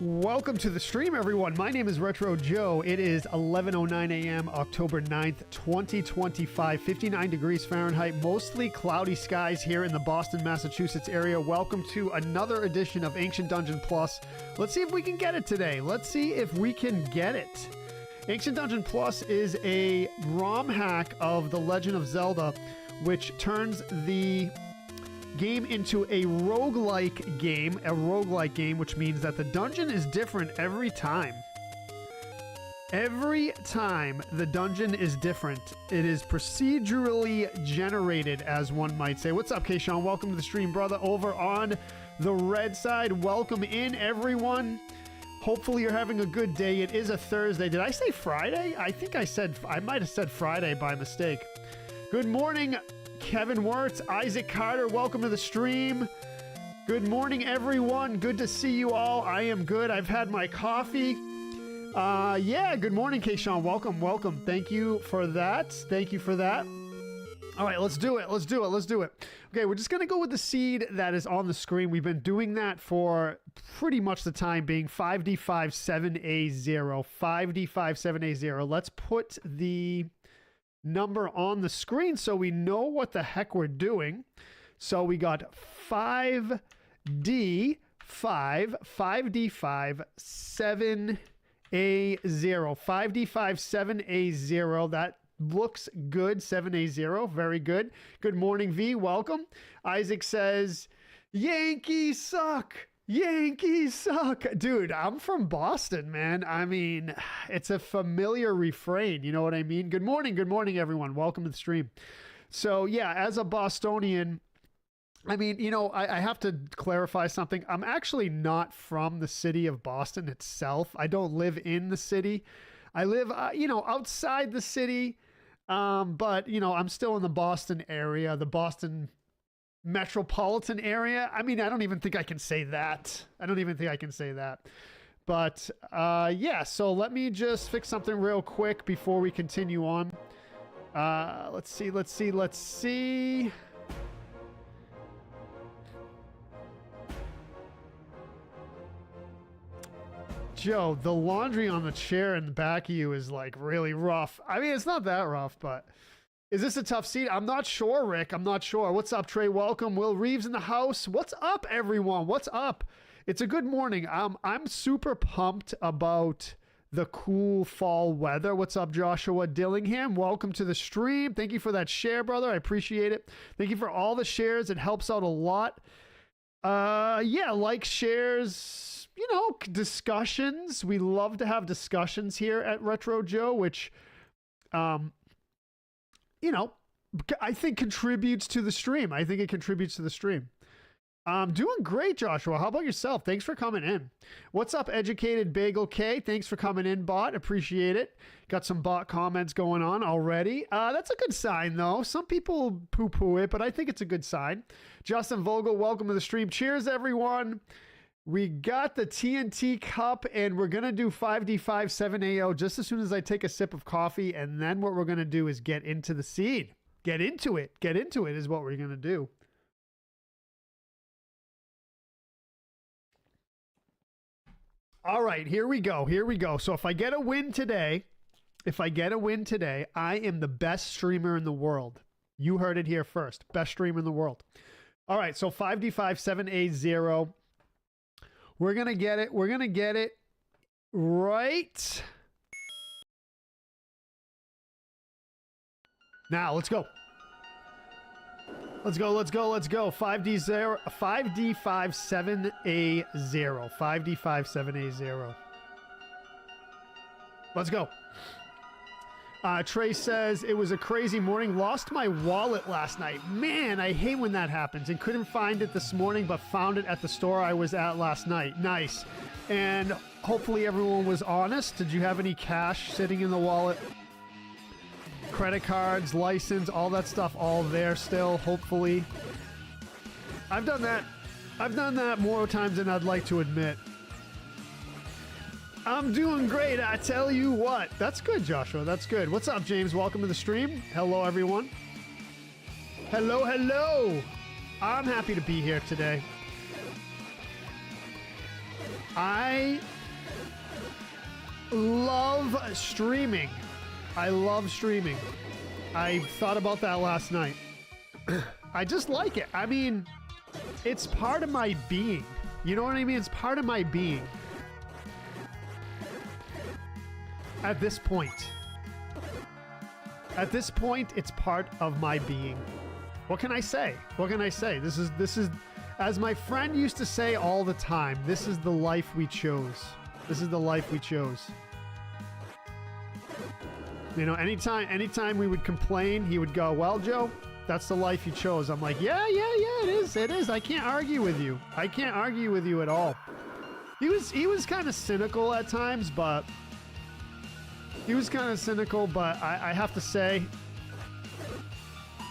Welcome to the stream, everyone. My name is Retro Joe. It is 11:09 a.m. October 9th, 2025, 59 degrees Fahrenheit, mostly cloudy skies here in the Boston, Massachusetts area. Welcome to another edition of Ancient Dungeon Plus. Let's see if we can get it today. Let's see if we can get it. Ancient Dungeon Plus is a ROM hack of The Legend of Zelda, which turns the game into a roguelike game, which means that the dungeon is different every time. Every time the dungeon is different. It is procedurally generated, as one might say. What's up, K-Sean? Welcome to the stream, brother. Over on the red side, welcome in, everyone. Hopefully you're having a good day. It is a Thursday. Did I say Friday? I might have said Friday by mistake. Good morning, Kevin Wirtz, Isaac Carter, welcome to the stream. Good morning, everyone. Good to see you all. I am good. I've had my coffee. Yeah, good morning, K-Sean. Welcome. Thank you for that. All right, let's do it. Okay, we're just going to go with the seed that is on the screen. We've been doing that for pretty much the time being. 5D57A0. 5D57A0. Let's put the number on the screen so we know what the heck we're doing. So we got 5D5 7A0. 5D57A0. That looks good. 7A0. Very good. Good morning, V. Welcome. Isaac says, Yankees suck. Dude, I'm from Boston, man. I mean, it's a familiar refrain. You know what I mean? Good morning, everyone. Welcome to the stream. So, yeah, as a Bostonian, I mean, you know, I have to clarify something. I'm actually not from the city of Boston itself. I don't live in the city. I live, outside the city. But, you know, I'm still in the Boston area, the Boston metropolitan area. I mean, I don't even think I can say that. But yeah, so let me just fix something real quick before we continue on. Let's see. Joe, the laundry on the chair in the back of you is like really rough. I mean, it's not that rough, but is this a tough seat? I'm not sure, Rick. I'm not sure. What's up, Trey? Welcome. Will Reeves in the house. What's up, everyone? What's up? It's a good morning. I'm super pumped about the cool fall weather. What's up, Joshua Dillingham? Welcome to the stream. Thank you for that share, brother. I appreciate it. Thank you for all the shares. It helps out a lot. Yeah, like, shares, you know, discussions. We love to have discussions here at Retro Joe, which, you know, I think contributes to the stream. I think it contributes to the stream. Doing great, Joshua. How about yourself? Thanks for coming in. What's up, Educated Bagel K? Thanks for coming in, bot. Appreciate it. Got some bot comments going on already. That's a good sign, though. Some people poo-poo it, but I think it's a good sign. Justin Vogel, welcome to the stream. Cheers, everyone. We got the TNT cup, and we're going to do 5D57AO just as soon as I take a sip of coffee, and then what we're going to do is get into the seed. Get into it is what we're going to do. All right, here we go. So if I get a win today, I am the best streamer in the world. You heard it here first. Best streamer in the world. All right, so 5D57A0. We're going to get it right now. Let's go. 5D57A0. 5D57A0. Let's go. Trey says, it was a crazy morning. Lost my wallet last night. Man, I hate when that happens. And couldn't find it this morning, but found it at the store I was at last night. Nice. And hopefully everyone was honest. Did you have any cash sitting in the wallet? Credit cards, license, all that stuff, all there still, hopefully. I've done that more times than I'd like to admit. I'm doing great, I tell you what. That's good, Joshua. That's good. What's up, James? Welcome to the stream. Hello, everyone. Hello. I'm happy to be here today. I love streaming. I love streaming. I thought about that last night. I just like it. I mean, it's part of my being. You know what I mean? It's part of my being. At this point. At this point, it's part of my being. What can I say? What can I say? This is, as my friend used to say all the time, this is the life we chose. This is the life we chose. You know, anytime we would complain, he would go, well, Joe, that's the life you chose. I'm like, yeah, it is. I can't argue with you. I can't argue with you at all. He was kind of cynical at times, but I have to say,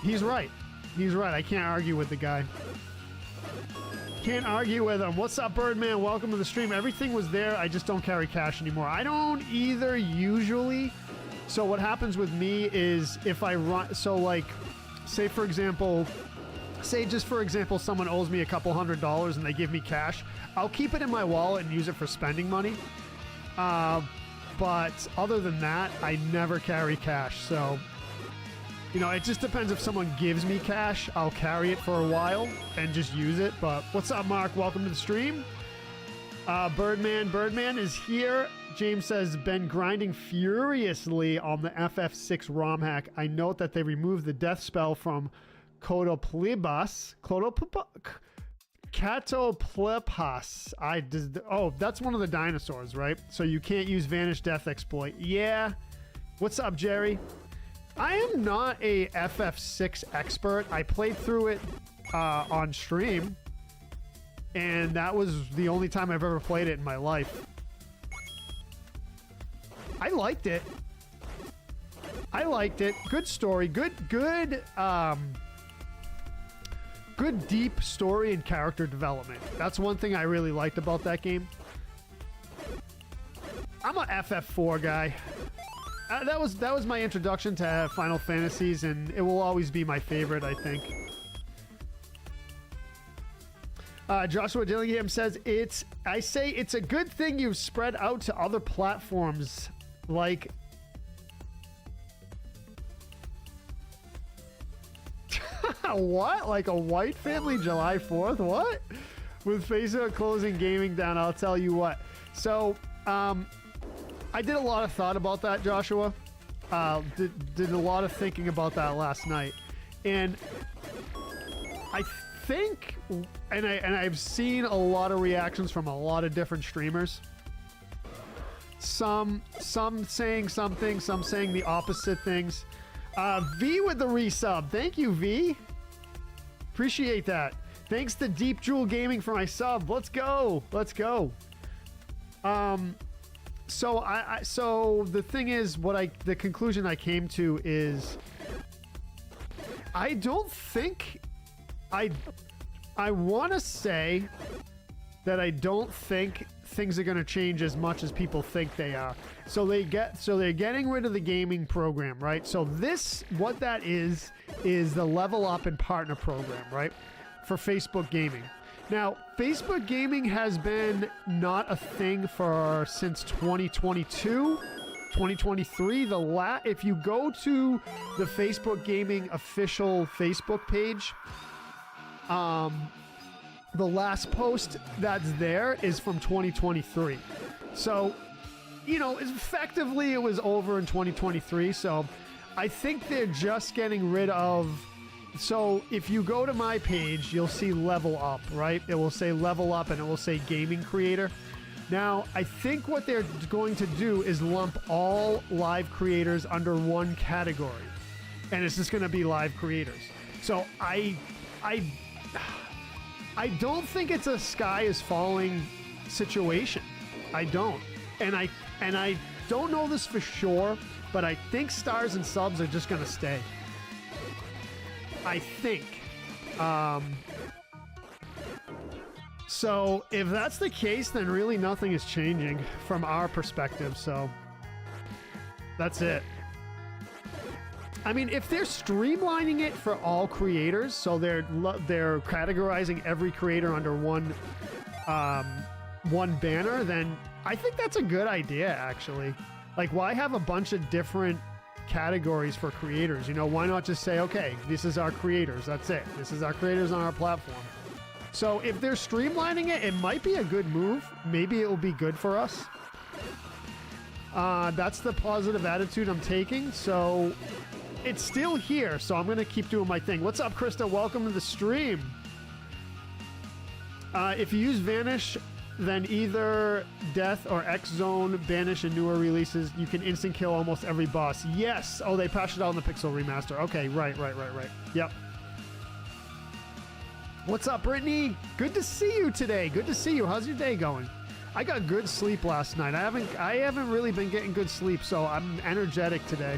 he's right. He's right. I can't argue with the guy. Can't argue with him. What's up, Birdman? Welcome to the stream. Everything was there. I just don't carry cash anymore. I don't either usually. So what happens with me is if I run, so like, say for example, someone owes me a couple $100 and they give me cash, I'll keep it in my wallet and use it for spending money. But other than that, I never carry cash. So, you know, it just depends. If someone gives me cash, I'll carry it for a while and just use it. But what's up, Mark? Welcome to the stream. Birdman is here. James says, been grinding furiously on the FF6 ROM hack. I note that they removed the death spell from Catoplepas. Oh, that's one of the dinosaurs, right? So you can't use Vanish Death exploit. Yeah. What's up, Jerry? I am not a FF6 expert. I played through it on stream, and that was the only time I've ever played it in my life. I liked it. Good story. Good deep story and character development. That's one thing I really liked about that game. I'm a FF4 guy. That was my introduction to Final Fantasies, and it will always be my favorite, I think. Joshua Dillingham says, I say it's a good thing you've spread out to other platforms like what? Like a white family July 4th? What? With Facebook closing gaming down, I'll tell you what. So, I did a lot of thought about that, Joshua. Did a lot of thinking about that last night. And I think, and I've seen a lot of reactions from a lot of different streamers. Some saying something, some saying the opposite things. V with the resub. Thank you, V. Appreciate that. Thanks to Deep Jewel Gaming for my sub. Let's go. Let's go. So the thing is, the conclusion I came to is, I don't think, I want to say that I don't think things are going to change as much as people think they are. So they're getting rid of the gaming program, right? So what that is the Level Up and Partner program, right? For Facebook Gaming. Now, Facebook Gaming has been not a thing since 2022, 2023. If you go to the Facebook Gaming official Facebook page, the last post that's there is from 2023. So, you know, effectively it was over in 2023. So I think they're just getting rid of. So if you go to my page, you'll see Level Up, right? It will say Level Up and it will say Gaming Creator. Now, I think what they're going to do is lump all live creators under one category. And it's just going to be live creators. So I don't think it's a sky is falling situation. I don't. And I don't know this for sure, but I think stars and subs are just going to stay. I think. So if that's the case, then really nothing is changing from our perspective. So that's it. I mean, if they're streamlining it for all creators, so they're categorizing every creator under one one banner, then I think that's a good idea, actually. Like, why have a bunch of different categories for creators? You know, why not just say, okay, this is our creators, that's it. This is our creators on our platform. So if they're streamlining it, it might be a good move. Maybe it will be good for us. That's the positive attitude I'm taking. So it's still here, so I'm going to keep doing my thing. What's up, Krista? Welcome to the stream. If you use Vanish, then either Death or X Zone banish in newer releases, you can instant kill almost every boss. Yes! Oh, they patched it out in the Pixel Remaster. Okay, right. Yep. What's up, Brittany? Good to see you today. Good to see you. How's your day going? I got good sleep last night. I haven't really been getting good sleep, so I'm energetic today.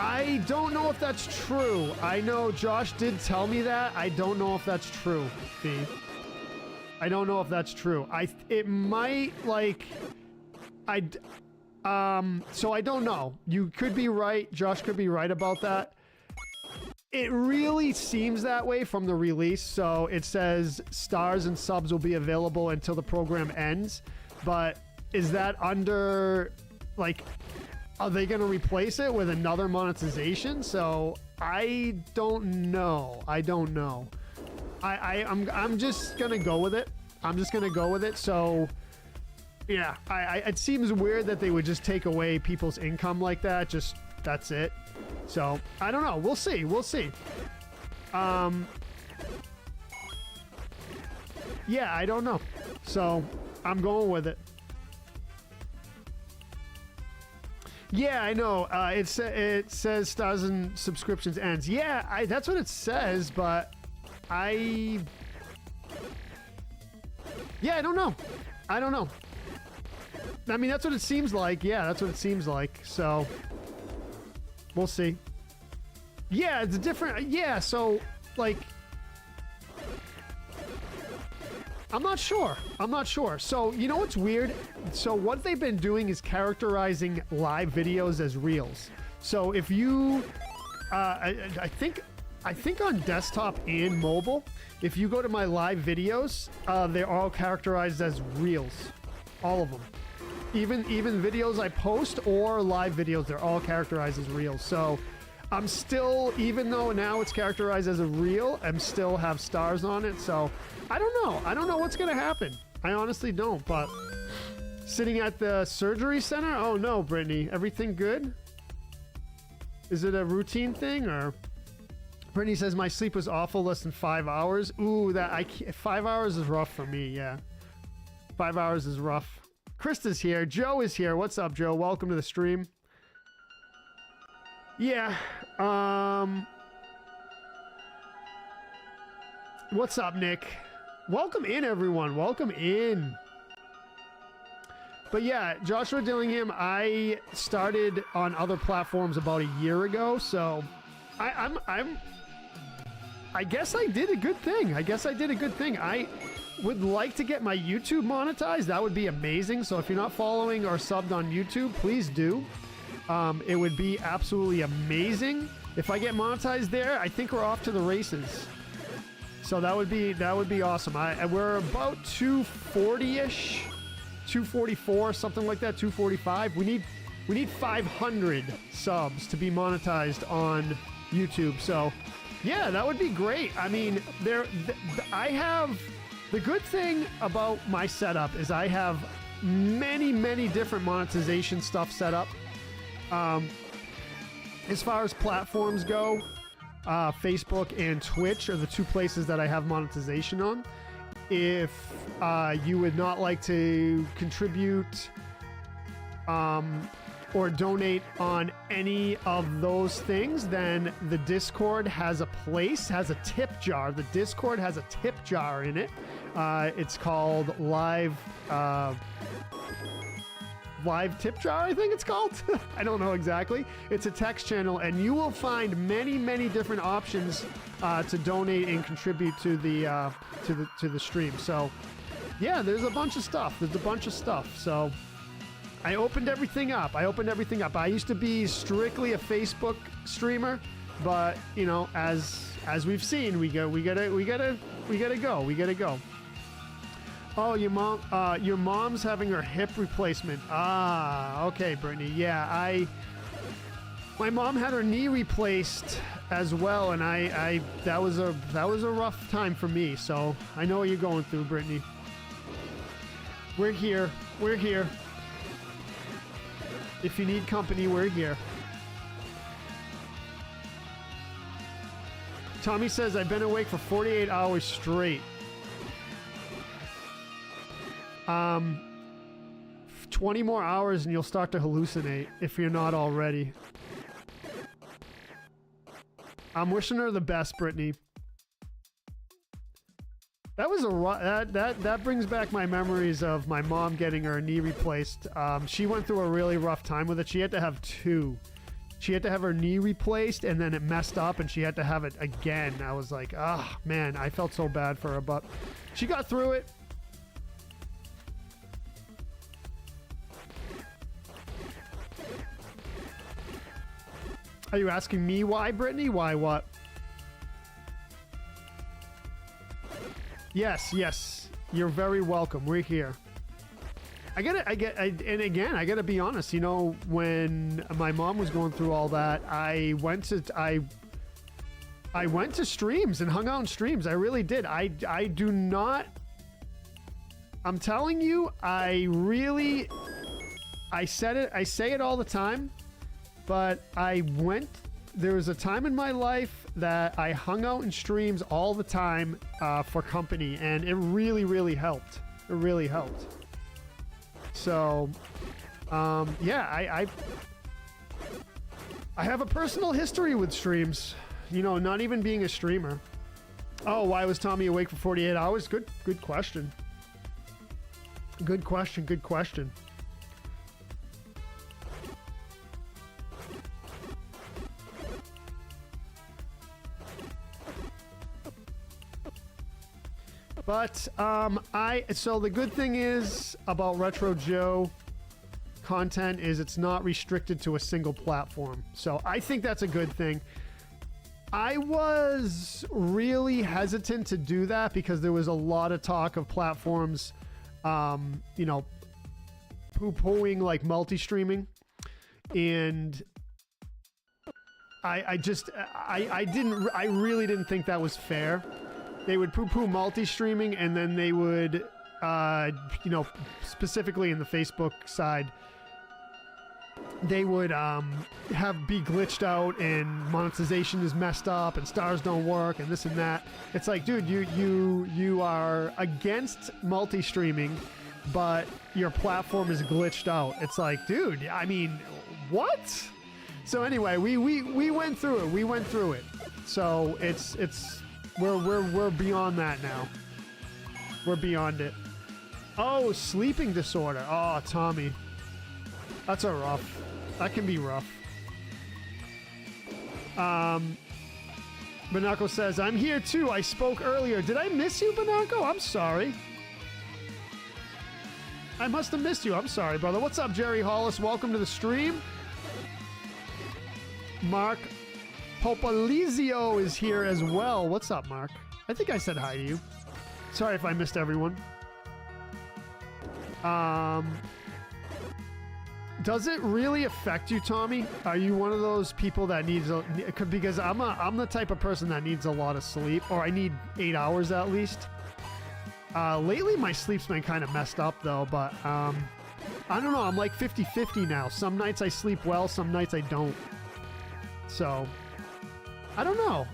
I don't know if that's true. I know Josh did tell me that. I don't know if that's true, Fee. I don't know if that's true. It might, like, so I don't know. You could be right. Josh could be right about that. It really seems that way from the release. So it says stars and subs will be available until the program ends. But is that under, like, are they going to replace it with another monetization? So I don't know. I'm just going to go with it. So yeah, it seems weird that they would just take away people's income like that. Just, that's it. So I don't know. We'll see. Yeah, I don't know. So I'm going with it. Yeah, I know. It says stars and subscriptions ends. Yeah, that's what it says, but I don't know. I mean, that's what it seems like. Yeah, that's what it seems like. So we'll see. Yeah, it's different. Yeah, so like, I'm not sure. So, you know what's weird? So what they've been doing is characterizing live videos as reels. So if you, I think on desktop and mobile, if you go to my live videos, they're all characterized as reels. All of them. Even videos I post or live videos, they're all characterized as reels. So I'm still, even though now it's characterized as a reel, I'm still have stars on it. So I don't know what's going to happen. I honestly don't, but sitting at the surgery center? Oh no, Brittany, everything good? Is it a routine thing or? Brittany says my sleep was awful, less than 5 hours. Ooh, 5 hours is rough for me. Yeah. 5 hours is rough. Krista's here. Joe is here. What's up, Joe? Welcome to the stream. Yeah. What's up, Nick? Welcome in, everyone. Welcome in. But yeah, Joshua Dillingham, I started on other platforms about a year ago, so I guess I did a good thing. I would like to get my YouTube monetized. That would be amazing. So if you're not following or subbed on YouTube, please do. It would be absolutely amazing. If I get monetized there, I think we're off to the races. So that would be awesome. We're about 240-ish, 244, something like that, 245. We need 500 subs to be monetized on YouTube. So yeah, that would be great. I mean, I have, the good thing about my setup is I have many different monetization stuff set up. As far as platforms go, Facebook and Twitch are the two places that I have monetization on. If you would not like to contribute or donate on any of those things, then the Discord has a tip jar. The Discord has a tip jar in it. It's called Live Tip Jar, I think it's called. I don't know exactly. It's a text channel, and you will find many different options to donate and contribute to the stream. So yeah, there's a bunch of stuff. So I opened everything up. I used to be strictly a Facebook streamer. but you know, as we've seen, we gotta go. Oh, your mom's having her hip replacement. Ah, okay, Brittany. Yeah, my mom had her knee replaced as well, and that was a rough time for me. So I know what you're going through, Brittany. We're here. We're here. If you need company, we're here. Tommy says, I've been awake for 48 hours straight. 20 more hours and you'll start to hallucinate if you're not already. I'm wishing her the best, Brittany. That was that brings back my memories of my mom getting her knee replaced. She went through a really rough time with it. She had to have two. She had to have her knee replaced, and then it messed up, and she had to have it again. I was like, ah, oh, man, I felt so bad for her, but she got through it. Are you asking me why, Brittany? Why what? Yes. You're very welcome. We're here. And again, I gotta be honest, you know, when my mom was going through all that, I went to streams and hung out in streams. I really did. I do not, I'm telling you, I say it all the time, but there was a time in my life that I hung out in streams all the time for company, and it really, really helped. It really helped. So, yeah, I have a personal history with streams, you know, not even being a streamer. Oh, why was Tommy awake for 48 hours? Good question. Good question. But so the good thing is about Retro Joe content is it's not restricted to a single platform. So I think that's a good thing. I was really hesitant to do that because there was a lot of talk of platforms, you know, poo-pooing like multi-streaming, and I really didn't think that was fair. They would poo-poo multi-streaming, and then they would, you know, specifically in the Facebook side, they would be glitched out, and monetization is messed up, and stars don't work, and this and that. It's like, dude, you are against multi-streaming, but your platform is glitched out. It's like, dude, I mean, what? So anyway, we went through it. We went through it. So we're beyond that now. We're beyond it. Oh, sleeping disorder. Oh, Tommy. That's a rough. That can be rough. Banako says, I'm here too. I spoke earlier. Did I miss you, Banako? I'm sorry. I must have missed you. I'm sorry, brother. What's up, Jerry Hollis? Welcome to the stream. Mark Popolizio is here as well. What's up, Mark? I think I said hi to you. Sorry if I missed everyone. Does it really affect you, Tommy? Are you one of those people that needs because I'm the type of person that needs a lot of sleep, or I need 8 hours at least. Lately my sleep's been kind of messed up though, but I don't know. I'm like 50-50 now. Some nights I sleep well, some nights I don't. So I don't know.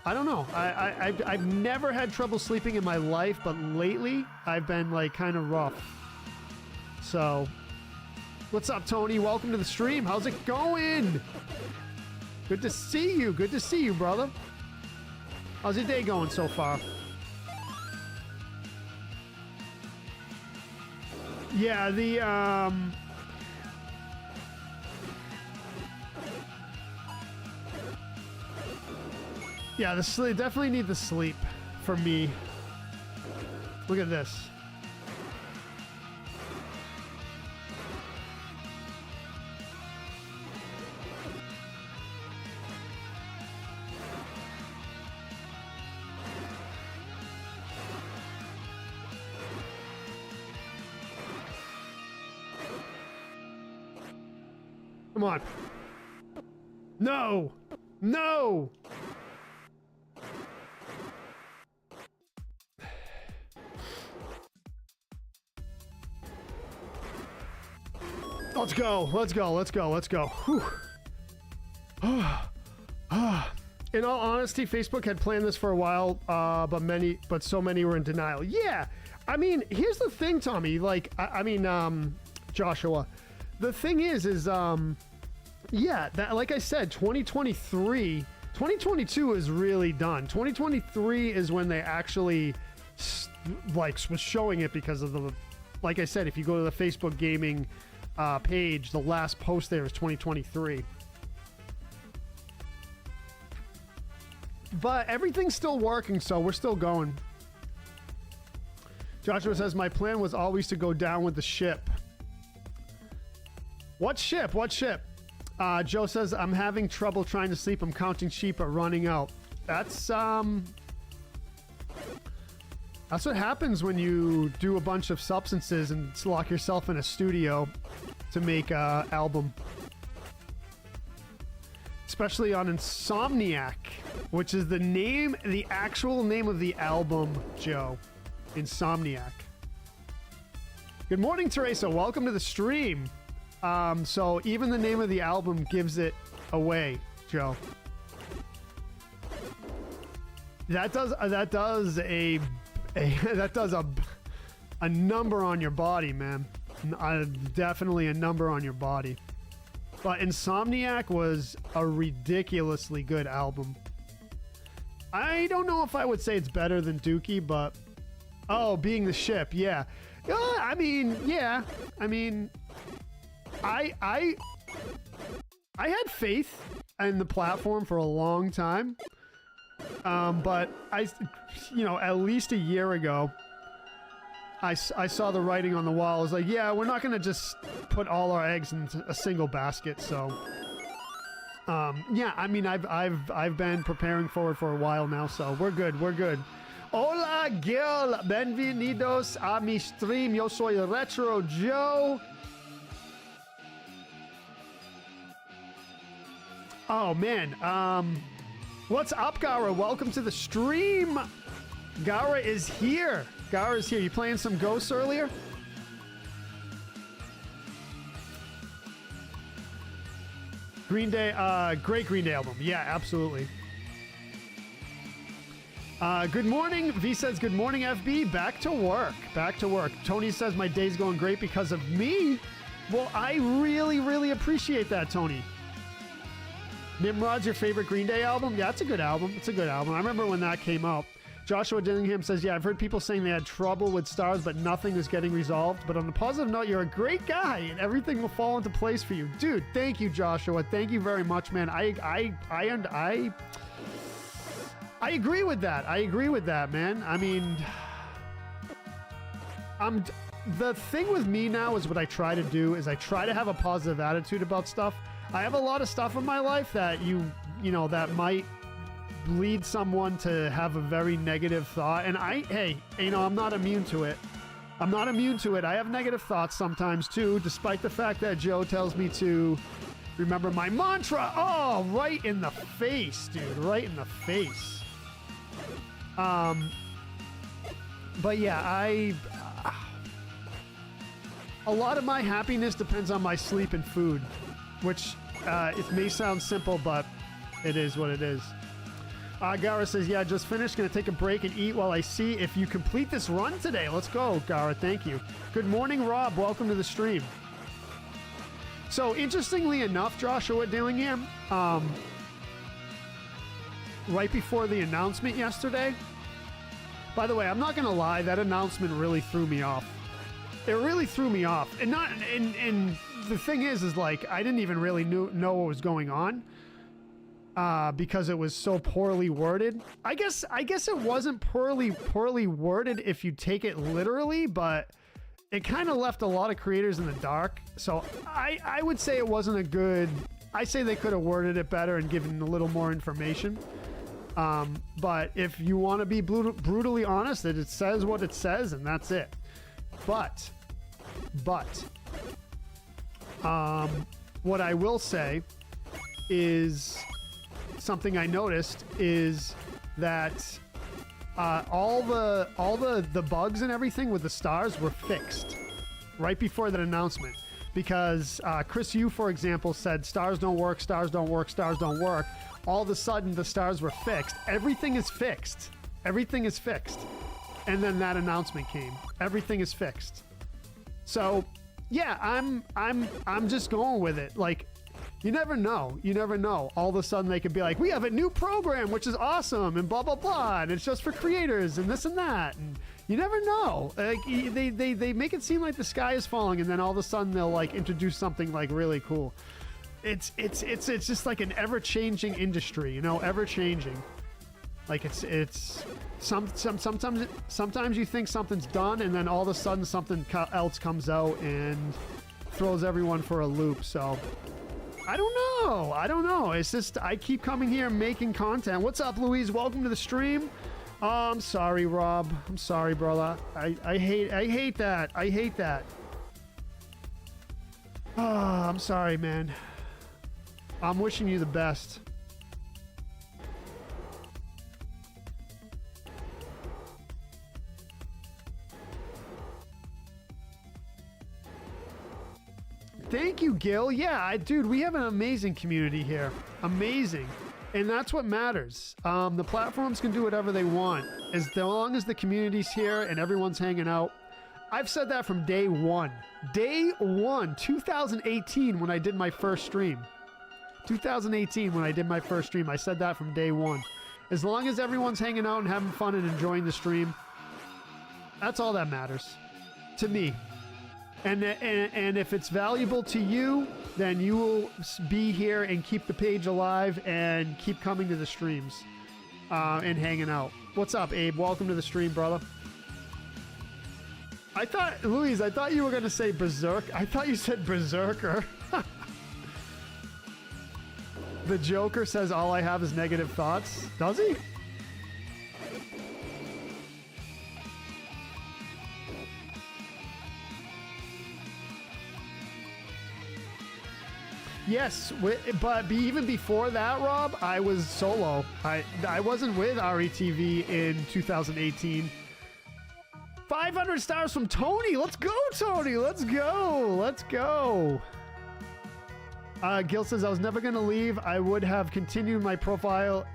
I've never had trouble sleeping in my life, but lately I've been like kind of rough. So, what's up, Tony? Welcome to the stream. How's it going? Good to see you. Good to see you, brother. How's your day going so far? Yeah, yeah, the sleep, definitely need the sleep for me. Look at this. Come on. No. No. Let's go. Let's go. Let's go. Let's go. Whew. In all honesty, Facebook had planned this for a while, but so many were in denial. Yeah. I mean, here's the thing, Tommy. Like, Joshua. The thing is, yeah, that, like I said, 2022 is really done. 2023 is when they actually, like, was showing it because of the, like I said, if you go to the Facebook gaming page, the last post there is 2023. But everything's still working, so we're still going. Joshua says, my plan was always to go down with the ship. What ship? What ship? Joe says, I'm having trouble trying to sleep. I'm counting sheep but running out. That's what happens when you do a bunch of substances and lock yourself in a studio to make an album. Especially on Insomniac, which is the actual name of the album, Joe. Insomniac. Good morning, Teresa. Welcome to the stream. So even the name of the album gives it away, Joe. That does a number on your body, man. Definitely a number on your body. But Insomniac was a ridiculously good album. I don't know if I would say it's better than Dookie, but being the ship, yeah. I mean, yeah. I mean, I had faith in the platform for a long time. But at least a year ago, I saw the writing on the wall. I was like, yeah, we're not going to just put all our eggs into a single basket. So, yeah, I mean, I've been preparing for it for a while now, so we're good. We're good. Hola, girl. Bienvenidos a mi stream. Yo soy Retro Joe. Oh, man. What's up, Gara? Welcome to the stream. Gara is here. Gara is here. You playing some Ghosts earlier? Green Day, great Green Day album. Yeah, absolutely. Good morning. V says, good morning, FB. Back to work. Back to work. Tony says, my day's going great because of me. Well, I really, really appreciate that, Tony. Nimrod's your favorite Green Day album? Yeah, it's a good album. It's a good album. I remember when that came out. Joshua Dillingham says, yeah, I've heard people saying they had trouble with stars, but nothing is getting resolved. But on a positive note, you're a great guy, and everything will fall into place for you. Dude, thank you, Joshua. Thank you very much, man. I agree with that. I agree with that, man. I mean, the thing with me now is what I try to do is I try to have a positive attitude about stuff. I have a lot of stuff in my life that that might lead someone to have a very negative thought. And I'm not immune to it. I'm not immune to it. I have negative thoughts sometimes too, despite the fact that Joe tells me to remember my mantra. Oh, right in the face, dude. Right in the face. But yeah, a lot of my happiness depends on my sleep and food, which it may sound simple, but it is what it is. Gara says, yeah, just finished. Gonna take a break and eat while I see if you complete this run today. Let's go, Gara. Thank you. Good morning, Rob. Welcome to the stream. So, interestingly enough, Joshua Dillingham, right before the announcement yesterday, by the way, I'm not gonna lie, that announcement really threw me off. It really threw me off. And the thing is like, I didn't even really know what was going on. Because it was so poorly worded. I guess it wasn't poorly worded if you take it literally, but it kind of left a lot of creators in the dark. So I would say it wasn't a good. I say they could have worded it better and given a little more information. But if you want to be brutally honest, it says what it says, and that's it. But What I will say is something I noticed is that all the bugs and everything with the stars were fixed right before that announcement, because Chris Yu, for example, said stars don't work, stars don't work, stars don't work. All of a sudden the stars were fixed. Everything is fixed. Everything is fixed. And then that announcement came. Everything is fixed. So yeah, I'm just going with it. Like, you never know. You never know. All of a sudden they could be like, we have a new program, which is awesome, and blah, blah, blah. And it's just for creators and this and that. And you never know. Like, they make it seem like the sky is falling, and then all of a sudden they'll like introduce something like really cool. It's just like an ever-changing industry, you know, ever-changing. Like sometimes you think something's done, and then all of a sudden something else comes out and throws everyone for a loop. So I don't know. It's just, I keep coming here making content. What's up, Louise? Welcome to the stream. Oh, I'm sorry, Rob. I'm sorry, brother. I hate that. I hate that. Oh, I'm sorry, man. I'm wishing you the best. Thank you, Gil. Yeah, dude, we have an amazing community here. Amazing. And that's what matters. The platforms can do whatever they want. As long as the community's here and everyone's hanging out. I've said that from day one. Day one, 2018, when I did my first stream. 2018, when I did my first stream, I said that from day one. As long as everyone's hanging out and having fun and enjoying the stream, that's all that matters to me. And if it's valuable to you, then you will be here and keep the page alive and keep coming to the streams and hanging out. What's up, Abe? Welcome to the stream, brother. Louise, I thought you were going to say Berserk. I thought you said Berserker. The Joker says all I have is negative thoughts. Does he? Yes, but even before that, Rob, I was solo. I wasn't with RETV in 2018. 500 stars from Tony. Let's go, Tony. Let's go. Let's go. Gil says, I was never going to leave. I would have continued my profile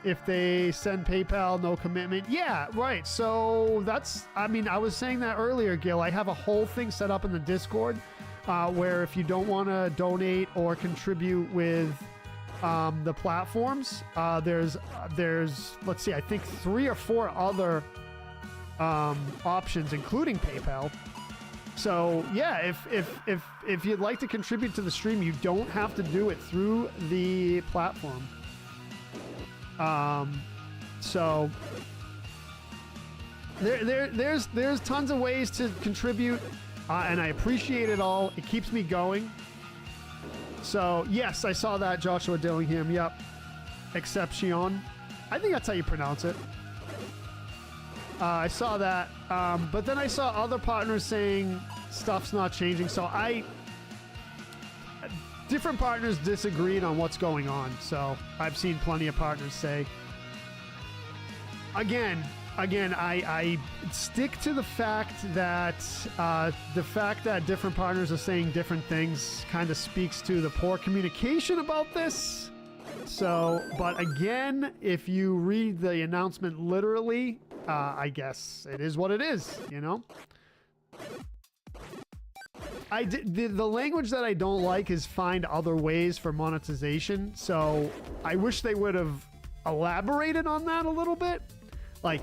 if they send PayPal, no commitment. Yeah, right. So that's, I mean, I was saying that earlier, Gil. I have a whole thing set up in the Discord where if you don't want to donate or contribute with the platforms, there's let's see, I think 3 or 4 other options, including PayPal. So yeah, if you'd like to contribute to the stream, you don't have to do it through the platform. So there's tons of ways to contribute, and I appreciate it all. It keeps me going. So yes, I saw that, Joshua Dillingham. Yep, Exception. I think that's how you pronounce it. I saw that, but then I saw other partners saying stuff's not changing. So different partners disagreed on what's going on. So I've seen plenty of partners say, again, I stick to the fact that different partners are saying different things kind of speaks to the poor communication about this. So, but again, if you read the announcement literally, I guess it is what it is, you know? The language that I don't like is find other ways for monetization. So I wish they would have elaborated on that a little bit. Like,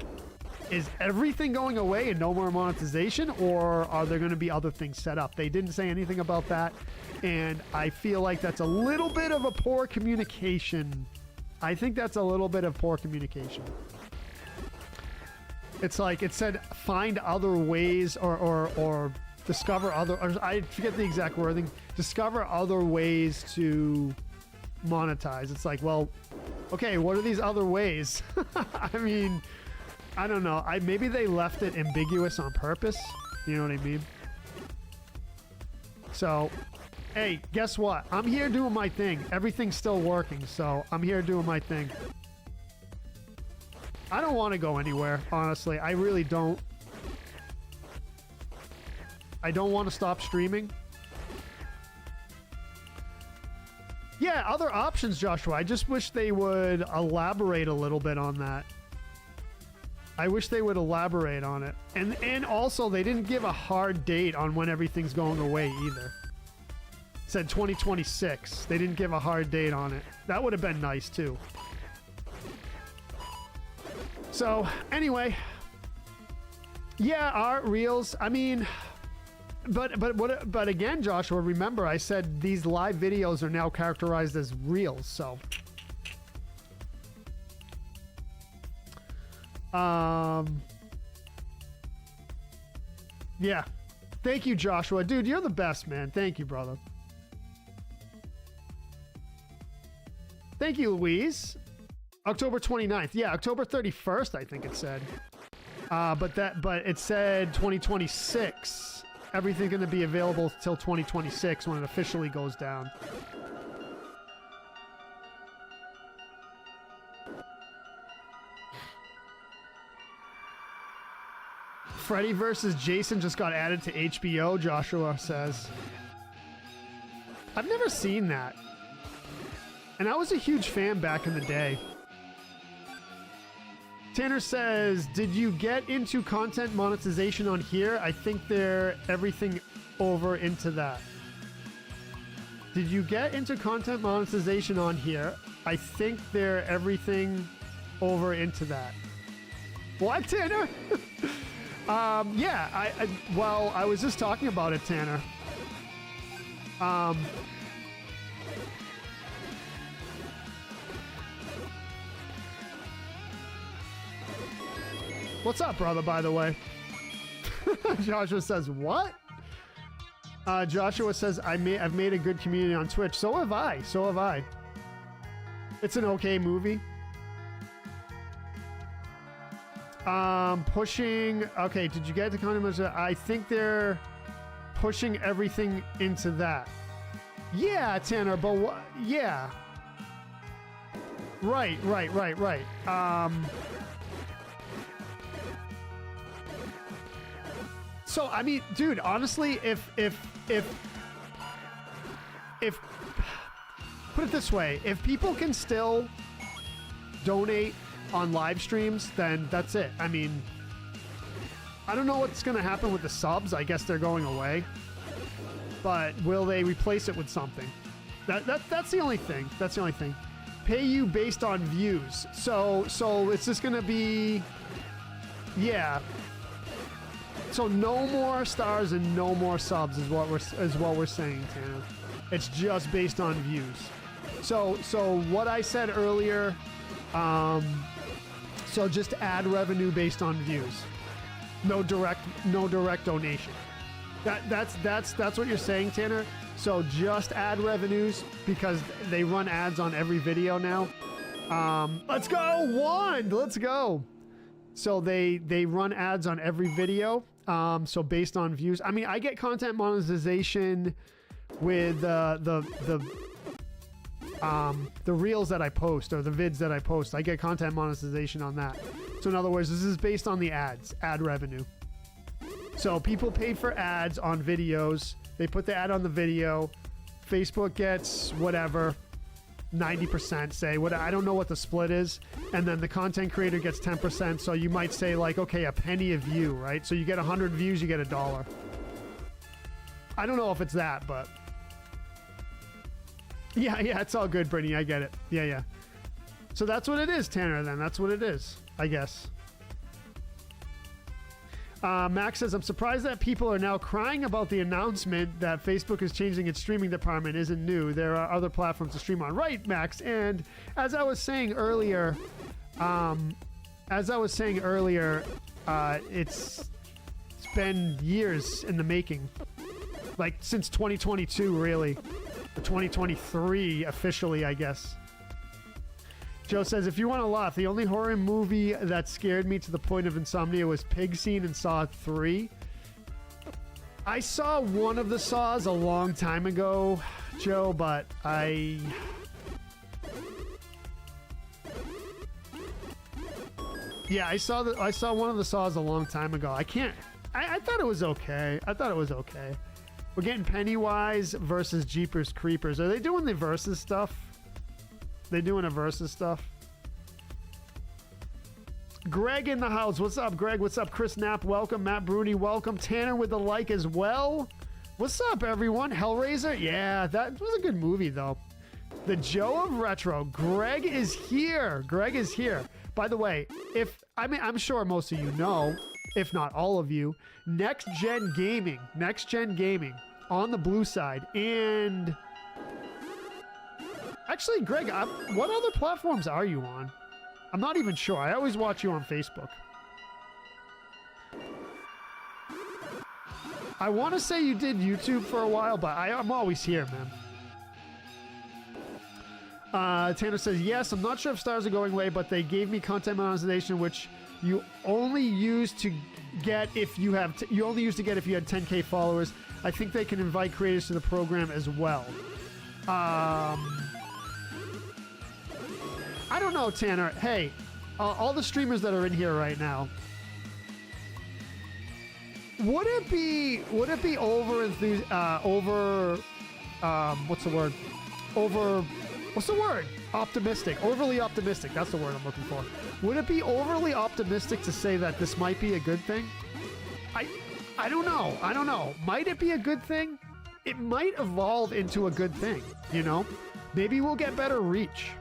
is everything going away and no more monetization, or are there going to be other things set up? They didn't say anything about that. And I feel like that's a little bit of a poor communication. I think that's a little bit of poor communication. It's like it said, find other ways or discover other, or I forget the exact wording, discover other ways to monetize. It's like, well, okay, what are these other ways? I mean, I don't know. Maybe they left it ambiguous on purpose. You know what I mean? So Hey, guess what? I'm here doing my thing. Everything's still working, so I'm here doing my thing. I don't want to go anywhere, honestly. I really don't. I don't want to stop streaming. Yeah, other options, Joshua. I just wish they would elaborate a little bit on that. I wish they would elaborate on it. And also, they didn't give a hard date on when everything's going away either. It said 2026. They didn't give a hard date on it. That would have been nice, too. So, anyway. Yeah, art, reels. I mean... But again, Joshua, remember I said these live videos are now characterized as reels, so... Yeah. Thank you, Joshua. Dude, you're the best, man. Thank you, brother. Thank you, Louise. October 29th. Yeah, October 31st, I think it said. But it said 2026. Everything's going to be available till 2026 when it officially goes down. Freddy vs. Jason just got added to HBO, Joshua says. I've never seen that. And I was a huge fan back in the day. Tanner says, did you get into content monetization on here? I think they're everything over into that. Did you get into content monetization on here? I think they're everything over into that. What, Tanner? Yeah, well, I was just talking about it, Tanner. What's up, brother, by the way? Joshua says, what? Joshua says, I've made a good community on Twitch. So have I. So have I. It's an okay movie. Pushing... Okay, did you get the content? I think they're pushing everything into that. Yeah, Tanner, but what... Yeah. Right. So, I mean, dude, honestly, if put it this way, if people can still donate on live streams, then that's it. I mean, I don't know what's going to happen with the subs. I guess they're going away. But will they replace it with something? That's the only thing. That's the only thing. Pay you based on views. So it's just going to be... Yeah. So no more stars and no more subs is what we're saying, Tanner. It's just based on views. So what I said earlier, so just ad revenue based on views. No direct donation. That's what you're saying, Tanner. So just ad revenues because they run ads on every video now. Let's go, Wand. Let's go. So they run ads on every video. So based on views, I mean, I get content monetization with the reels that I post or the vids that I post. I get content monetization on that. So in other words, this is based on the ad revenue. So people pay for ads on videos. They put the ad on the video. Facebook gets whatever, 90%, say. I don't know what the split is. And then the content creator gets 10%. So you might say like, okay, a penny a view, right? So you get 100 views, you get $1. I don't know if it's that, but... Yeah, it's all good, Brittany. I get it. Yeah. So that's what it is, Tanner, then. That's what it is, I guess. Max says, I'm surprised that people are now crying about the announcement that Facebook is changing its streaming department isn't new. There are other platforms to stream on. Right, Max. And as I was saying earlier, it's been years in the making. Like since 2022, really. Or 2023, officially, I guess. Joe says, if you want to laugh, the only horror movie that scared me to the point of insomnia was Pig Scene in Saw 3. I saw one of the saws a long time ago, Joe, but yeah, I saw one of the saws a long time ago. I thought it was okay. I thought it was okay. We're getting Pennywise versus Jeepers Creepers. Are they doing the versus stuff? They doing a versus stuff? Greg in the house. What's up, Greg? What's up? Chris Knapp, welcome. Matt Bruni, welcome. Tanner with the like as well. What's up, everyone? Hellraiser? Yeah, that was a good movie, though. The Joe of Retro. Greg is here. Greg is here. By the way, I'm sure most of you know, if not all of you, Next Gen Gaming on the blue side. And actually, Greg, what other platforms are you on? I'm not even sure. I always watch you on Facebook. I want to say you did YouTube for a while, but I'm always here, man. Tanner says, yes, I'm not sure if stars are going away, but they gave me content monetization, which you only use to get if you have, you only use to get if you had 10K followers. I think they can invite creators to the program as well. I don't know, Tanner. Hey, all the streamers that are in here right now, would it be optimistic? Overly optimistic. That's the word I'm looking for. Would it be overly optimistic to say that this might be a good thing? I don't know. I don't know. Might it be a good thing? It might evolve into a good thing, you know? Maybe we'll get better reach.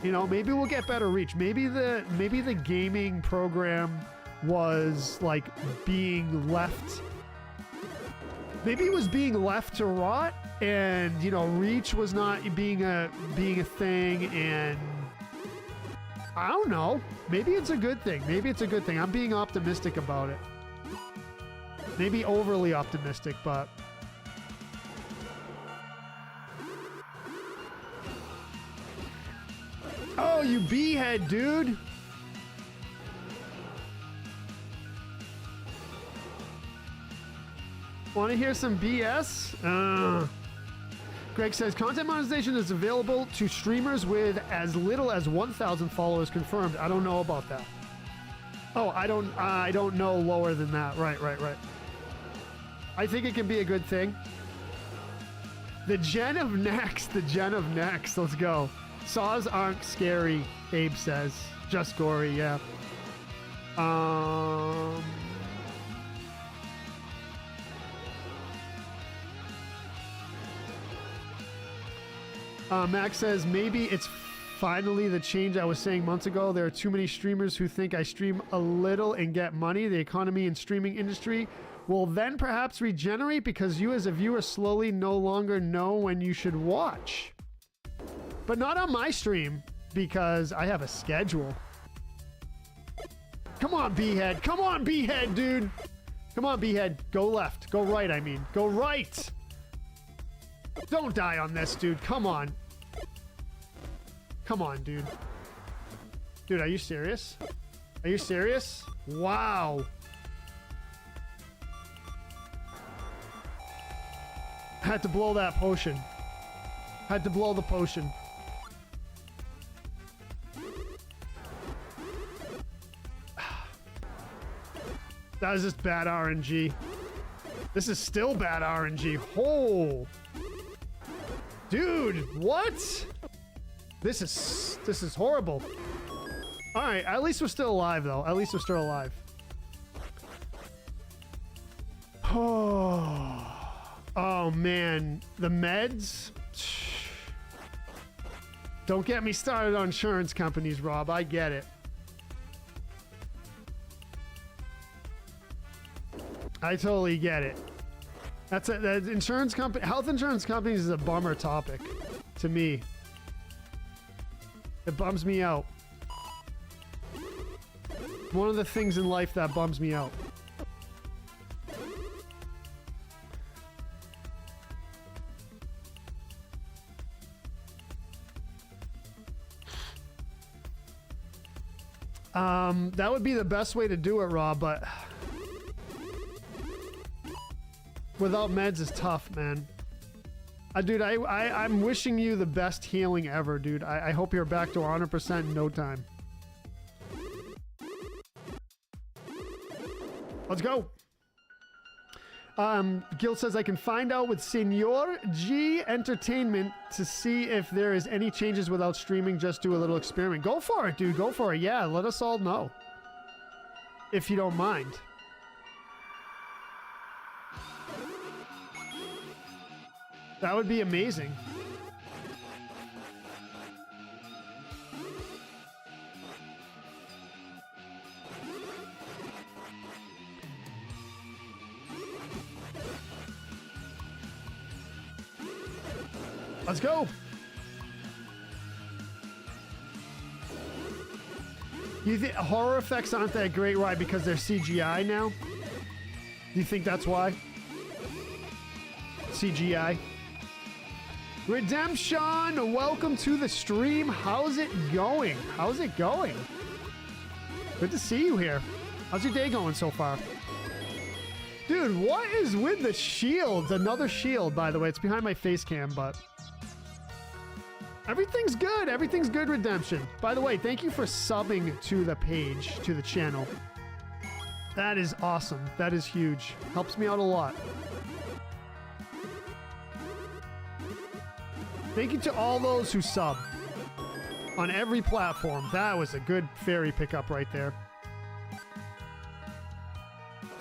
You know, maybe we'll get better reach. Maybe the gaming program was like being left. Maybe it was being left to rot, and you know, reach was not being a thing, and I don't know. Maybe it's a good thing. Maybe it's a good thing. I'm being optimistic about it. Maybe overly optimistic, but oh, you B-head, dude. Want to hear some BS? Greg says, content monetization is available to streamers with as little as 1,000 followers confirmed. I don't know about that. Oh, I don't know lower than that. Right. I think it can be a good thing. The gen of next. Let's go. Saws aren't scary, Abe says. Just gory, yeah. Max says, maybe it's finally the change I was saying months ago. There are too many streamers who think I stream a little and get money. The economy and streaming industry will then perhaps regenerate because you as a viewer slowly no longer know when you should watch. But not on my stream, because I have a schedule. Come on, B-head. Come on, B-head, dude. Come on, B-head. Go left. Go right, I mean. Go right. Don't die on this, dude. Come on. Come on, dude. Dude, are you serious? Are you serious? Wow. Had to blow that potion. Had to blow the potion. That was just bad RNG. This is still bad RNG. Oh. Dude, what? This is horrible. All right, at least we're still alive, though. At least we're still alive. Oh, man. The meds? Don't get me started on insurance companies, Rob. I get it. I totally get it. That insurance company, health insurance companies is a bummer topic to me. It bums me out. One of the things in life that bums me out. That would be the best way to do it, Rob, but without meds is tough, man. Dude, I'm wishing you the best healing ever, dude. I hope you're back to 100% in no time. Let's go. Gil says, I can find out with Senor G Entertainment to see if there is any changes without streaming. Just do a little experiment. Go for it, dude. Go for it. Yeah, let us all know. If you don't mind. That would be amazing. Let's go. You think horror effects aren't that great? Why? Because they're CGI now? Do you think that's why? CGI. Redemption, welcome to the stream. How's it going? How's it going? Good to see you here. How's your day going so far? Dude, what is with the shields? Another shield, by the way. It's behind my face cam, but... everything's good. Everything's good, Redemption. By the way, thank you for subbing to the page, to the channel. That is awesome. That is huge. Helps me out a lot. Thank you to all those who sub on every platform. That was a good fairy pickup right there.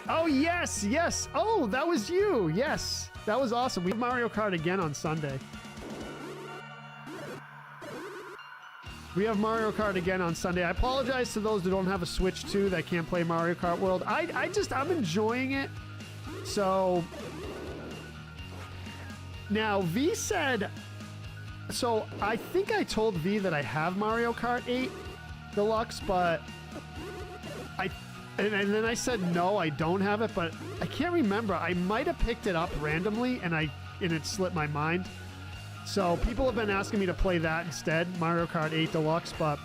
Oh, yes, yes. Oh, that was you. Yes, that was awesome. We have Mario Kart again on Sunday. We have Mario Kart again on Sunday. I apologize to those that don't have a Switch 2 that can't play Mario Kart World. I'm enjoying it. So now V said, so I think I told V that I have Mario Kart 8 Deluxe, but and then I said no, I don't have it, but I can't remember. I might have picked it up randomly and it slipped my mind. So people have been asking me to play that instead, Mario Kart 8 Deluxe, but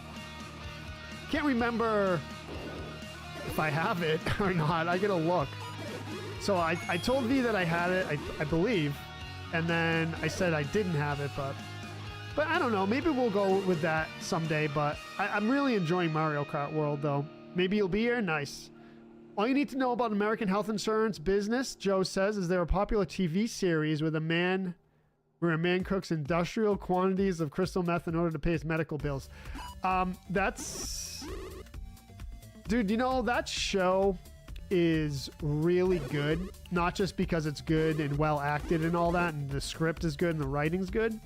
can't remember if I have it or not. I gotta look. So I told V that I had it, I believe, and then I said I didn't have it, but I don't know. Maybe we'll go with that someday, but I'm really enjoying Mario Kart World, though. Maybe you'll be here? Nice. All you need to know about American health insurance business, Joe says, is there a popular TV series where a man cooks industrial quantities of crystal meth in order to pay his medical bills. Dude, you know, that show is really good. Not just because it's good and well acted and all that, and the script is good and the writing's good.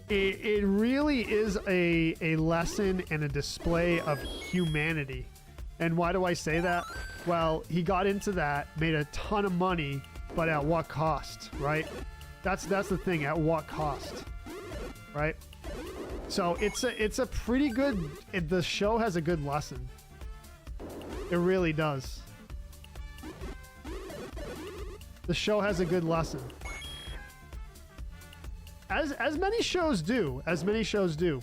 It really is a lesson and a display of humanity. And why do I say that? Well, he got into that, made a ton of money, but at what cost, right? That's the thing. At what cost, right? So it's a pretty good. The show has a good lesson. It really does. The show has a good lesson. As many shows do. As many shows do.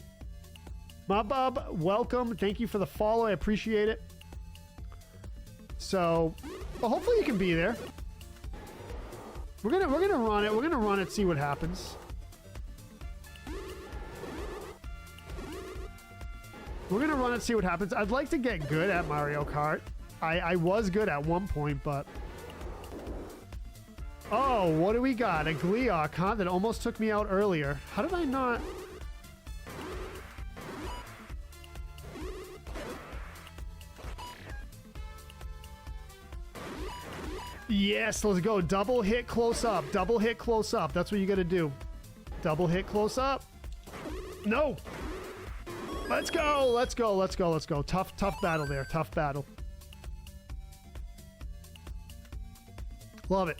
Mabub, welcome. Thank you for the follow. I appreciate it. So, well, hopefully you can be there. We're gonna run it. We're gonna run it. See what happens. We're gonna run it. See what happens. I'd like to get good at Mario Kart. I was good at one point, but oh, what do we got? A Gleeok, huh? That almost took me out earlier. How did I not? Yes, let's go. Double hit close up. Double hit close up. That's what you got to do. Double hit close up. No. Let's go. Let's go. Let's go. Let's go. Tough battle there. Tough battle. Love it.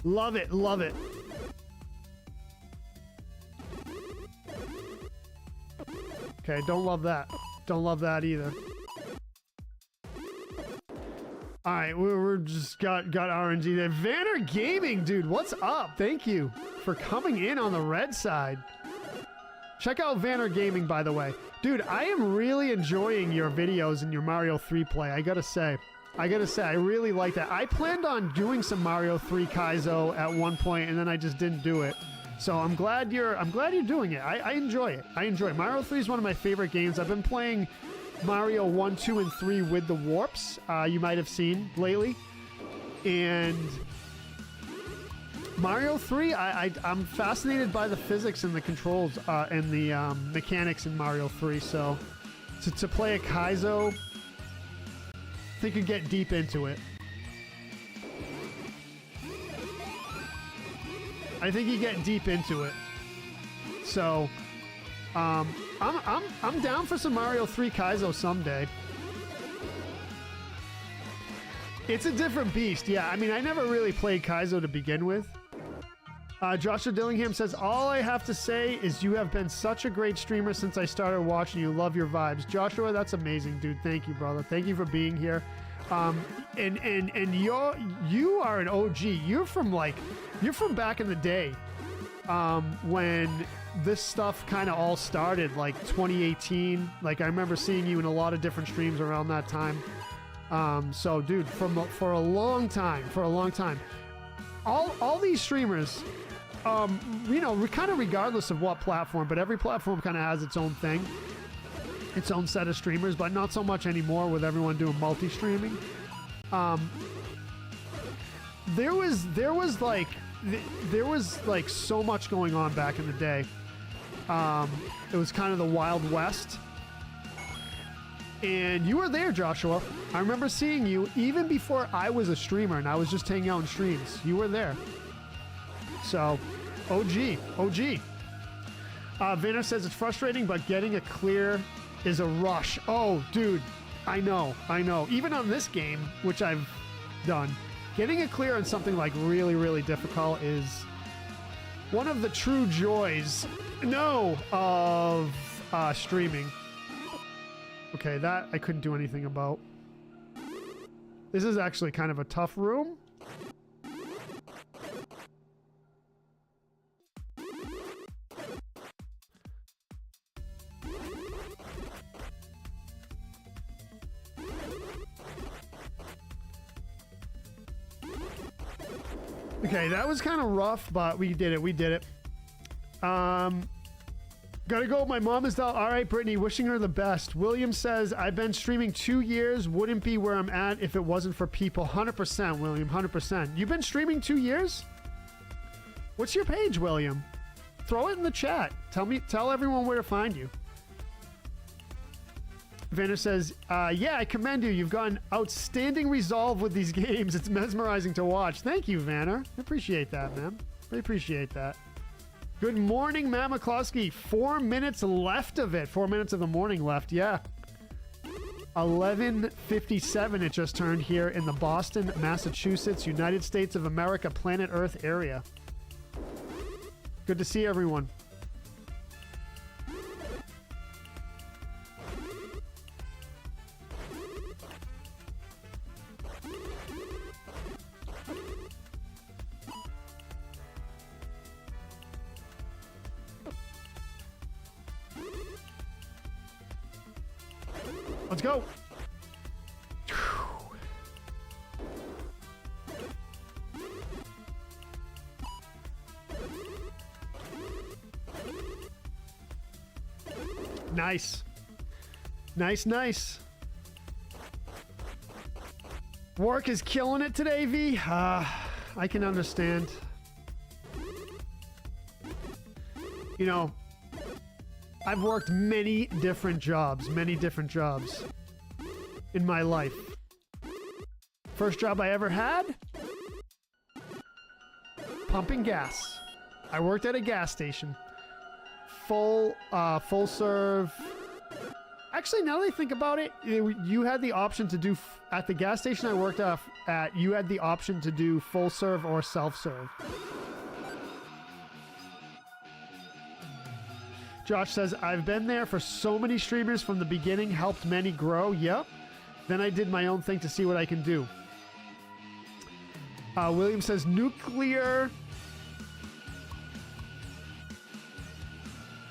Love it. Love it. Okay, don't love that. Don't love that either. All right, we're just got RNG there. Vanner Gaming, dude, what's up? Thank you for coming in on the red side. Check out Vanner Gaming, by the way. Dude, I am really enjoying your videos and your Mario 3 play, I gotta say. I gotta say, I really like that. I planned on doing some Mario 3 Kaizo at one point, and then I just didn't do it. So I'm glad you're doing it. I enjoy it. I enjoy it. Mario 3 is one of my favorite games. I've been playing Mario 1, 2, and 3 with the warps. You might have seen lately. And Mario 3, I'm fascinated by the physics and the controls and the mechanics in Mario 3. So to play a Kaizo, I think you get deep into it. I think you get deep into it. So I'm down for some Mario 3 Kaizo someday. It's a different beast. Yeah, I mean, I never really played Kaizo to begin with. Joshua Dillingham says, all I have to say is you have been such a great streamer since I started watching you. Love your vibes. Joshua, that's amazing, dude. Thank you, brother. Thank you for being here. And you are an OG. You're from back in the day when this stuff kind of all started, like 2018. Like I remember seeing you in a lot of different streams around that time. So dude, for a long time, all these streamers, you know, kind of regardless of what platform, but every platform kind of has its own thing, its own set of streamers, but not so much anymore with everyone doing multi-streaming. There was like so much going on back in the day. It was kind of the Wild West. And you were there, Joshua. I remember seeing you even before I was a streamer and I was just hanging out in streams. You were there. So, OG. Vanna says it's frustrating, but getting a clear is a rush. Oh, dude, I know. Even on this game, which I've done, getting a clear on something like really, really difficult is one of the true joys, of streaming. Okay, that I couldn't do anything about. This is actually kind of a tough room. Okay, that was kind of rough, but we did it. Gotta go. My mom is down. All right, Brittany, wishing her the best. William says, I've been streaming 2 years. Wouldn't be where I'm at if it wasn't for people. 100%, William, 100%. You've been streaming 2 years? What's your page, William? Throw it in the chat. Tell everyone where to find you. Vanna says, yeah, I commend you. You've got an outstanding resolve with these games. It's mesmerizing to watch. Thank you, Vanna. I appreciate that, man. I appreciate that. Good morning, Matt McCloskey. 4 minutes left of it. 4 minutes of the morning left, yeah. 11:57 it just turned here in the Boston, Massachusetts, United States of America, planet Earth area. Good to see everyone. Let's go. Nice. Nice. Work is killing it today, V. I can understand. You know, I've worked many different jobs in my life. First job I ever had, pumping gas. I worked at a gas station. Full serve. Actually, now that I think about it, you had the option to do, at the gas station I worked at, you had the option to do full serve or self-serve. Josh says, I've been there for so many streamers from the beginning, helped many grow. Yep. Then I did my own thing to see what I can do. William says, nuclear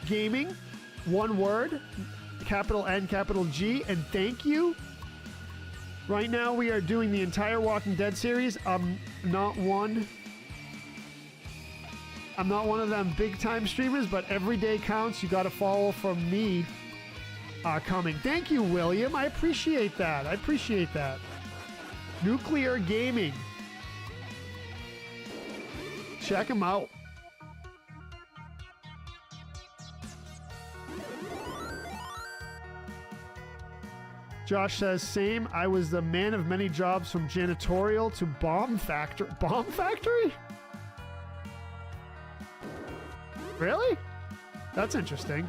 gaming, one word, capital N, capital G, and thank you. Right now we are doing the entire Walking Dead series. I'm not one of them big time streamers, but every day counts. You got to follow from me coming. Thank you, William. I appreciate that. I appreciate that. Nuclear Gaming. Check him out. Josh says, same. I was the man of many jobs from janitorial to bomb factory. Bomb factory? Really? That's interesting.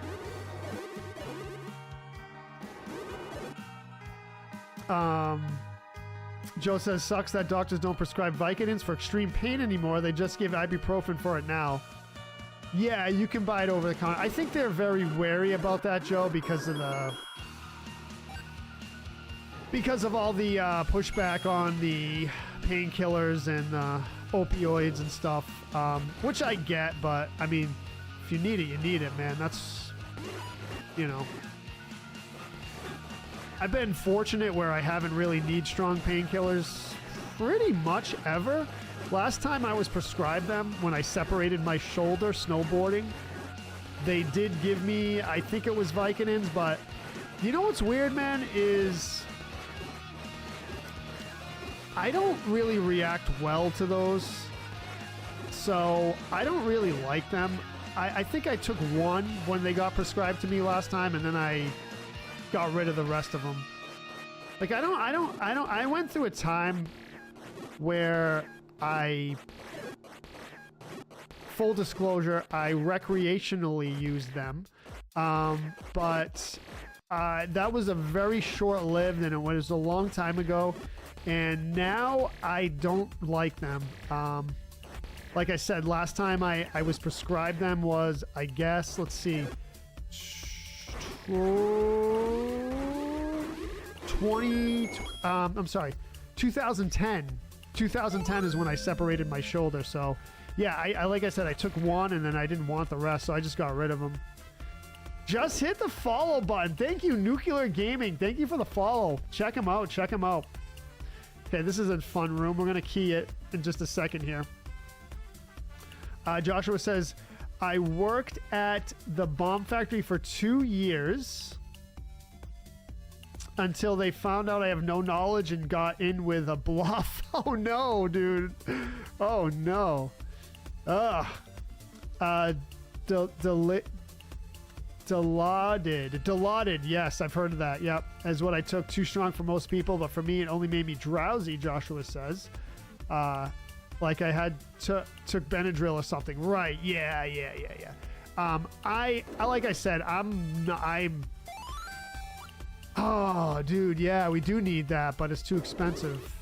Joe says, sucks that doctors don't prescribe Vicodins for extreme pain anymore. They just give ibuprofen for it now. Yeah, you can buy it over the counter. I think they're very wary about that, Joe, because of all the pushback on the painkillers and opioids and stuff, which I get, but I mean, if you need it, you need it, man. That's, you know. I've been fortunate where I haven't really need strong painkillers pretty much ever. Last time I was prescribed them when I separated my shoulder snowboarding, they did give me, I think it was Vicodins, but you know what's weird, man, is I don't really react well to those, so I don't really like them. I think I took one when they got prescribed to me last time, and then I got rid of the rest of them. Like, I went through a time where full disclosure, I recreationally used them, but that was a very short-lived, and it was a long time ago, and now I don't like them. Like I said, last time I was prescribed them was, I guess, let's see, 2010. 2010 is when I separated my shoulder. So yeah, I like I said, I took one and then I didn't want the rest, so I just got rid of them. Just hit the follow button. Thank you, Nuclear Gaming. Thank you for the follow. Check him out. Check him out. Okay, this is a fun room. We're gonna key it in just a second here. Joshua says, I worked at the bomb factory for 2 years until they found out I have no knowledge and got in with a bluff. Oh no, dude. Oh no. Dilaudid. Yes, I've heard of that. Yep. Is what I took. Too strong for most people, but for me, it only made me drowsy, Joshua says. Like I had took Benadryl or something. Right. Yeah. I like I said, I'm oh, dude, yeah, we do need that, but it's too expensive.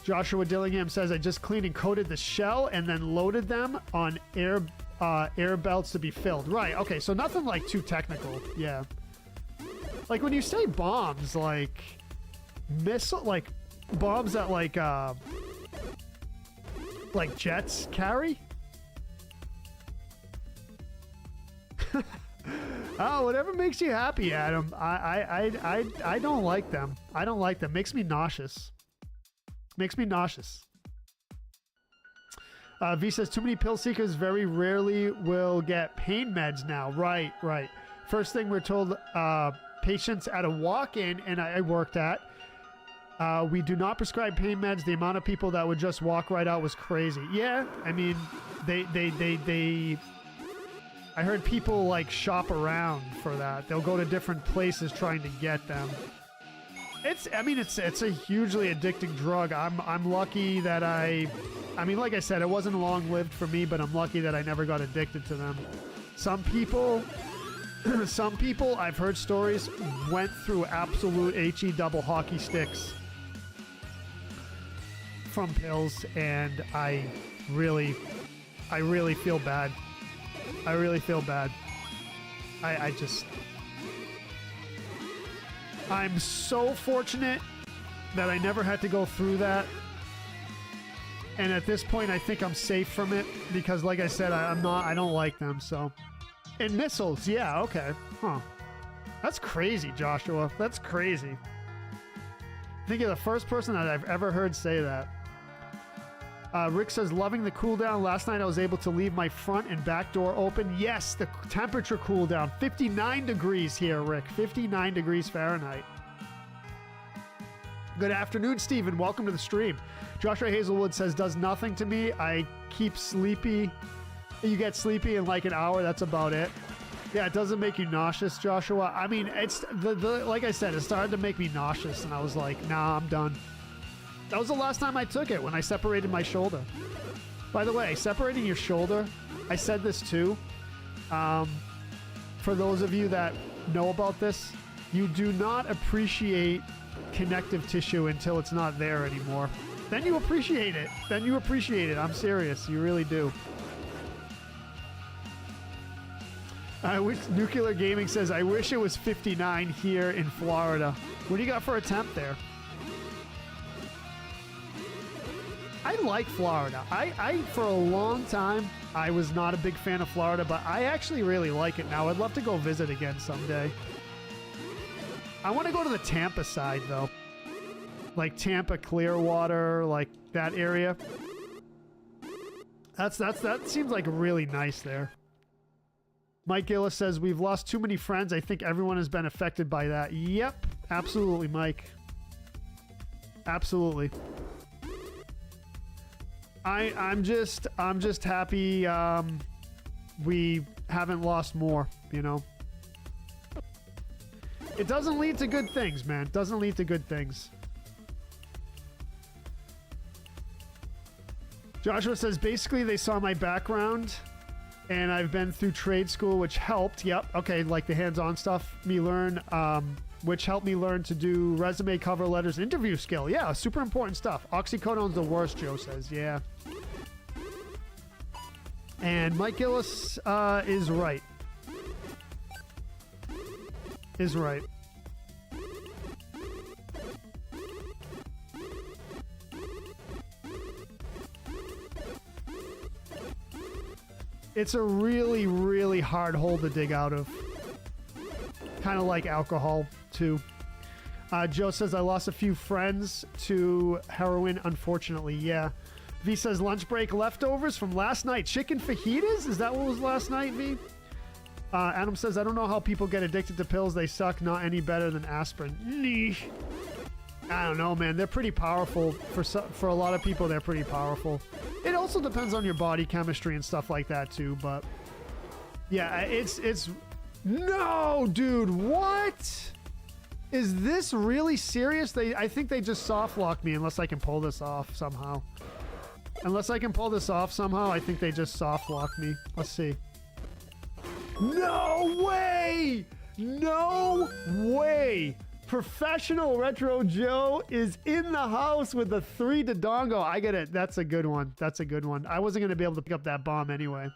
Joshua Dillingham says, I just cleaned and coated the shell and then loaded them on air belts to be filled. Right, okay, so nothing like too technical. Yeah. Like when you say bombs, like missile, like bombs that like jets carry? Oh, whatever makes you happy, Adam. I don't like them. I don't like them. Makes me nauseous. Makes me nauseous. V says, too many pill seekers very rarely will get pain meds now. Right. First thing we're told, patients at a walk-in, and I worked at, we do not prescribe pain meds. The amount of people that would just walk right out was crazy. Yeah, I mean, I heard people like shop around for that. They'll go to different places trying to get them. It's a hugely addicting drug. I'm lucky that I mean, like I said, it wasn't long-lived for me, but I'm lucky that I never got addicted to them. Some people I've heard stories went through absolute HE double hockey sticks from pills, and I really feel bad. I really feel bad. I'm so fortunate that I never had to go through that. And at this point, I think I'm safe from it because, like I said, I don't like them, so. And missiles, yeah, okay. Huh. That's crazy, Joshua. That's crazy. think you're the first person that I've ever heard say that. Rick says, loving the cool down. Last night I was able to leave my front and back door open. Yes, the temperature cool down. 59 degrees here, Rick. 59 degrees Fahrenheit. Good afternoon, Stephen. Welcome to the stream. Joshua Hazelwood says, does nothing to me. I keep sleepy. You get sleepy in like an hour. That's about it. Yeah, it doesn't make you nauseous, Joshua. I mean, it's like I said, it started to make me nauseous, and I was like, nah, I'm done. That was the last time I took it, when I separated my shoulder. By the way, separating your shoulder, I said this too. For those of you that know about this, you do not appreciate connective tissue until it's not there anymore. Then you appreciate it. Then you appreciate it. I'm serious. You really do. Nuclear Gaming says, I wish it was 59 here in Florida. What do you got for a temp there? I like Florida. I for a long time, I was not a big fan of Florida, but I actually really like it now. I'd love to go visit again someday. I want to go to the Tampa side, though. Like Tampa, Clearwater, like that area. That seems like really nice there. Mike Gillis says, we've lost too many friends. I think everyone has been affected by that. Yep, absolutely, Mike. Absolutely. I'm just happy we haven't lost more, you know. It doesn't lead to good things, man. It doesn't lead to good things. Joshua says, basically they saw my background and I've been through trade school, which helped. Yep. Okay. Like the hands-on stuff, which helped me learn to do resume, cover letters, interview skill. Yeah. Super important stuff. Oxycodone's the worst, Joe says. Yeah. And Mike Gillis is right. Is right. It's a really, really hard hole to dig out of. Kind of like alcohol, too. Joe says, I lost a few friends to heroin, unfortunately. Yeah. V says, lunch break leftovers from last night. Chicken fajitas? Is that what was last night, V? Adam says, I don't know how people get addicted to pills. They suck. Not any better than aspirin. Neesh. I don't know, man. They're pretty powerful. For a lot of people, they're pretty powerful. It also depends on your body chemistry and stuff like that, too. But, yeah, it's... No, dude. What? Is this really serious? I think they just soft locked me unless I can pull this off somehow. Unless I can pull this off somehow, I think they just soft locked me. Let's see. No way! No way! Professional Retro Joe is in the house with the 3 Dodongo. I get it. That's a good one. That's a good one. I wasn't going to be able to pick up that bomb anyway.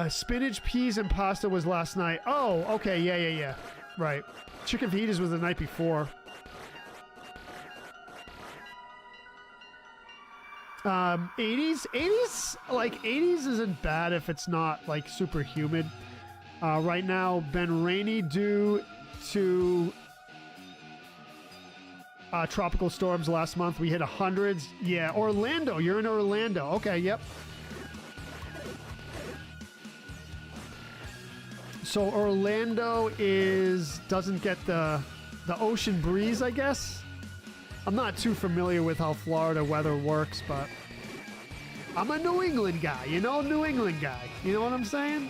Spinach, peas, and pasta was last night. Oh, okay. Yeah. Right. Chicken fajitas was the night before. 80s, like 80s isn't bad if it's not like super humid. Right now, been rainy due to tropical storms last month. We hit 100s. Yeah, Orlando. You're in Orlando. Okay, yep. So Orlando doesn't get the ocean breeze, I guess. I'm not too familiar with how Florida weather works, but I'm a New England guy, you know, New England guy. You know what I'm saying?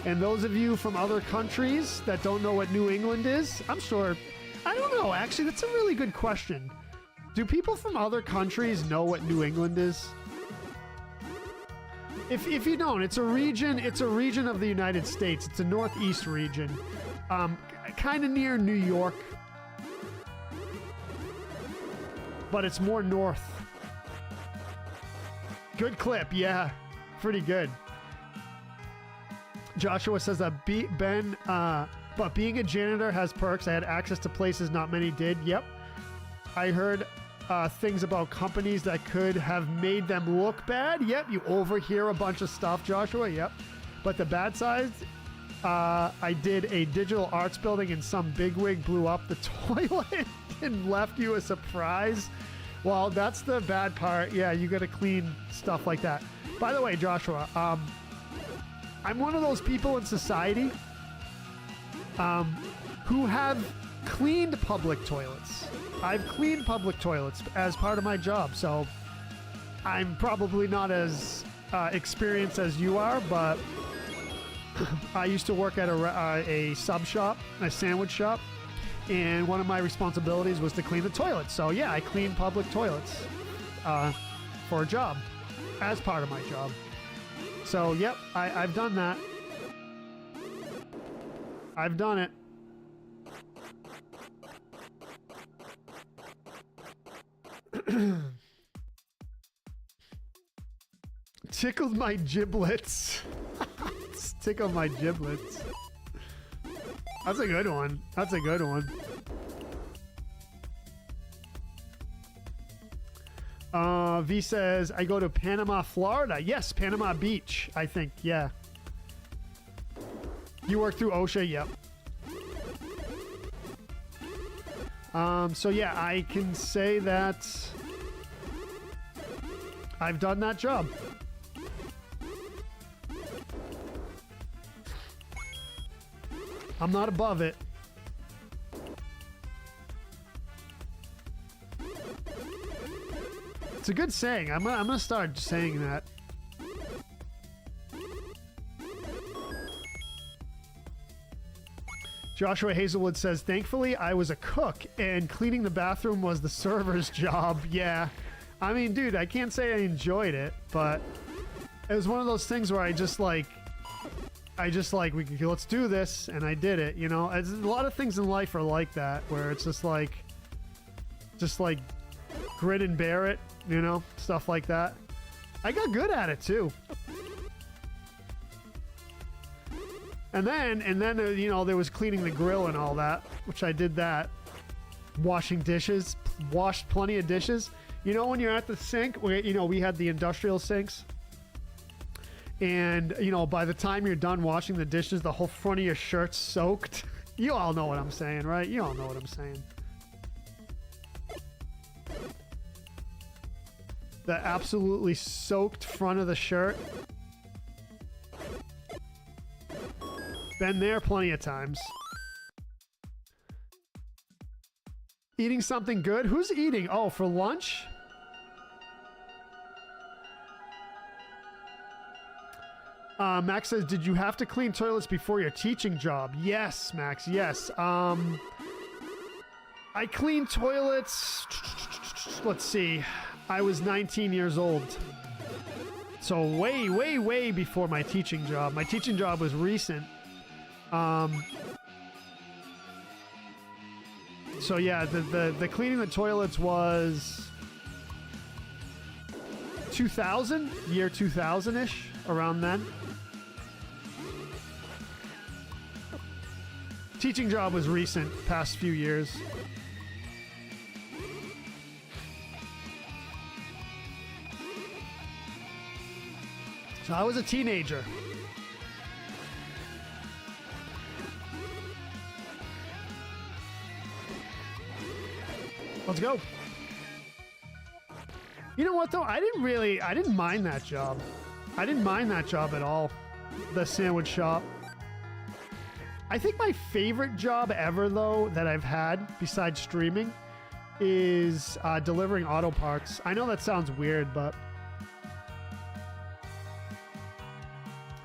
And those of you from other countries that don't know what New England is, I'm sure, I don't know, actually, that's a really good question. Do people from other countries know what New England is? If you don't, it's a region of the United States. It's a northeast region. Kind of near New York. But it's more north. Good clip, yeah. Pretty good. Joshua says that but being a janitor has perks. I had access to places not many did. Yep. I heard things about companies that could have made them look bad. Yep, you overhear a bunch of stuff, Joshua. Yep. But the bad side, I did a digital arts building and some bigwig blew up the toilet and left you a surprise. Well, that's the bad part. Yeah, you got to clean stuff like that. By the way, Joshua, I'm one of those people in society who have cleaned public toilets. I've cleaned public toilets as part of my job, so I'm probably not as experienced as you are, but I used to work at a sub shop, a sandwich shop, and one of my responsibilities was to clean the toilets. So yeah, I clean public toilets for a job, as part of my job. So yep, I've done that. I've done it. Tickled my giblets. Tickle my giblets. That's a good one. That's a good one. V says, I go to Panama, Florida. Yes, Panama Beach, I think. Yeah. You work through OSHA? Yep. So yeah, I can say that I've done that job. I'm not above it. It's a good saying. I'm gonna start saying that. Joshua Hazelwood says, thankfully I was a cook and cleaning the bathroom was the server's job. Yeah. I mean, dude, I can't say I enjoyed it, but it was one of those things where I just like, let's do this, and I did it, you know? A lot of things in life are like that, where it's just like grit and bear it, you know? Stuff like that. I got good at it, too. And then, you know, there was cleaning the grill and all that, which I did that. Washing dishes, washed plenty of dishes. You know, when you're at the sink, you know, we had the industrial sinks. And, you know, by the time you're done washing the dishes, the whole front of your shirt's soaked. You all know what I'm saying, right? You all know what I'm saying. The absolutely soaked front of the shirt. Been there plenty of times. Eating something good? Who's eating? Oh, for lunch? Max says, did you have to clean toilets before your teaching job? Yes, Max, yes. I cleaned toilets, let's see, I was 19 years old. So way, way, way before my teaching job. My teaching job was recent. So yeah, the cleaning the toilets was 2000, year 2000-ish, around then. Teaching job was recent, past few years. So I was a teenager. Let's go. You know what though? I didn't mind that job. I didn't mind that job at all. The sandwich shop. I think my favorite job ever though that I've had besides streaming is delivering auto parts. I know that sounds weird, but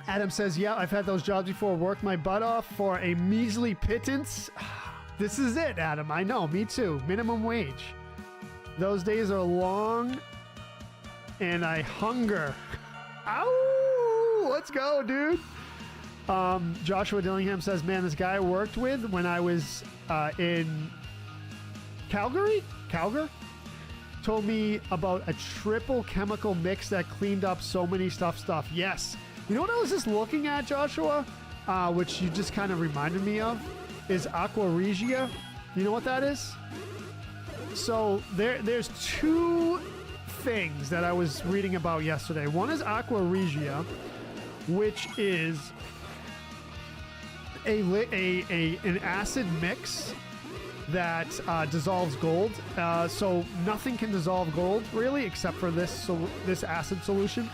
Adam says, yeah, I've had those jobs before. Worked my butt off for a measly pittance. This is it, Adam. I know, me too. Minimum wage. Those days are long and I hunger. Ow! Let's go, dude. Joshua Dillingham says, man, this guy I worked with when I was in Calgary told me about a triple chemical mix that cleaned up so many stuff. Yes. You know what I was just looking at, Joshua? Which you just kind of reminded me of, is Aqua Regia. You know what that is? So there's two things that I was reading about yesterday. One is Aqua Regia, which is an acid mix that dissolves gold. So nothing can dissolve gold really, except for this acid solution.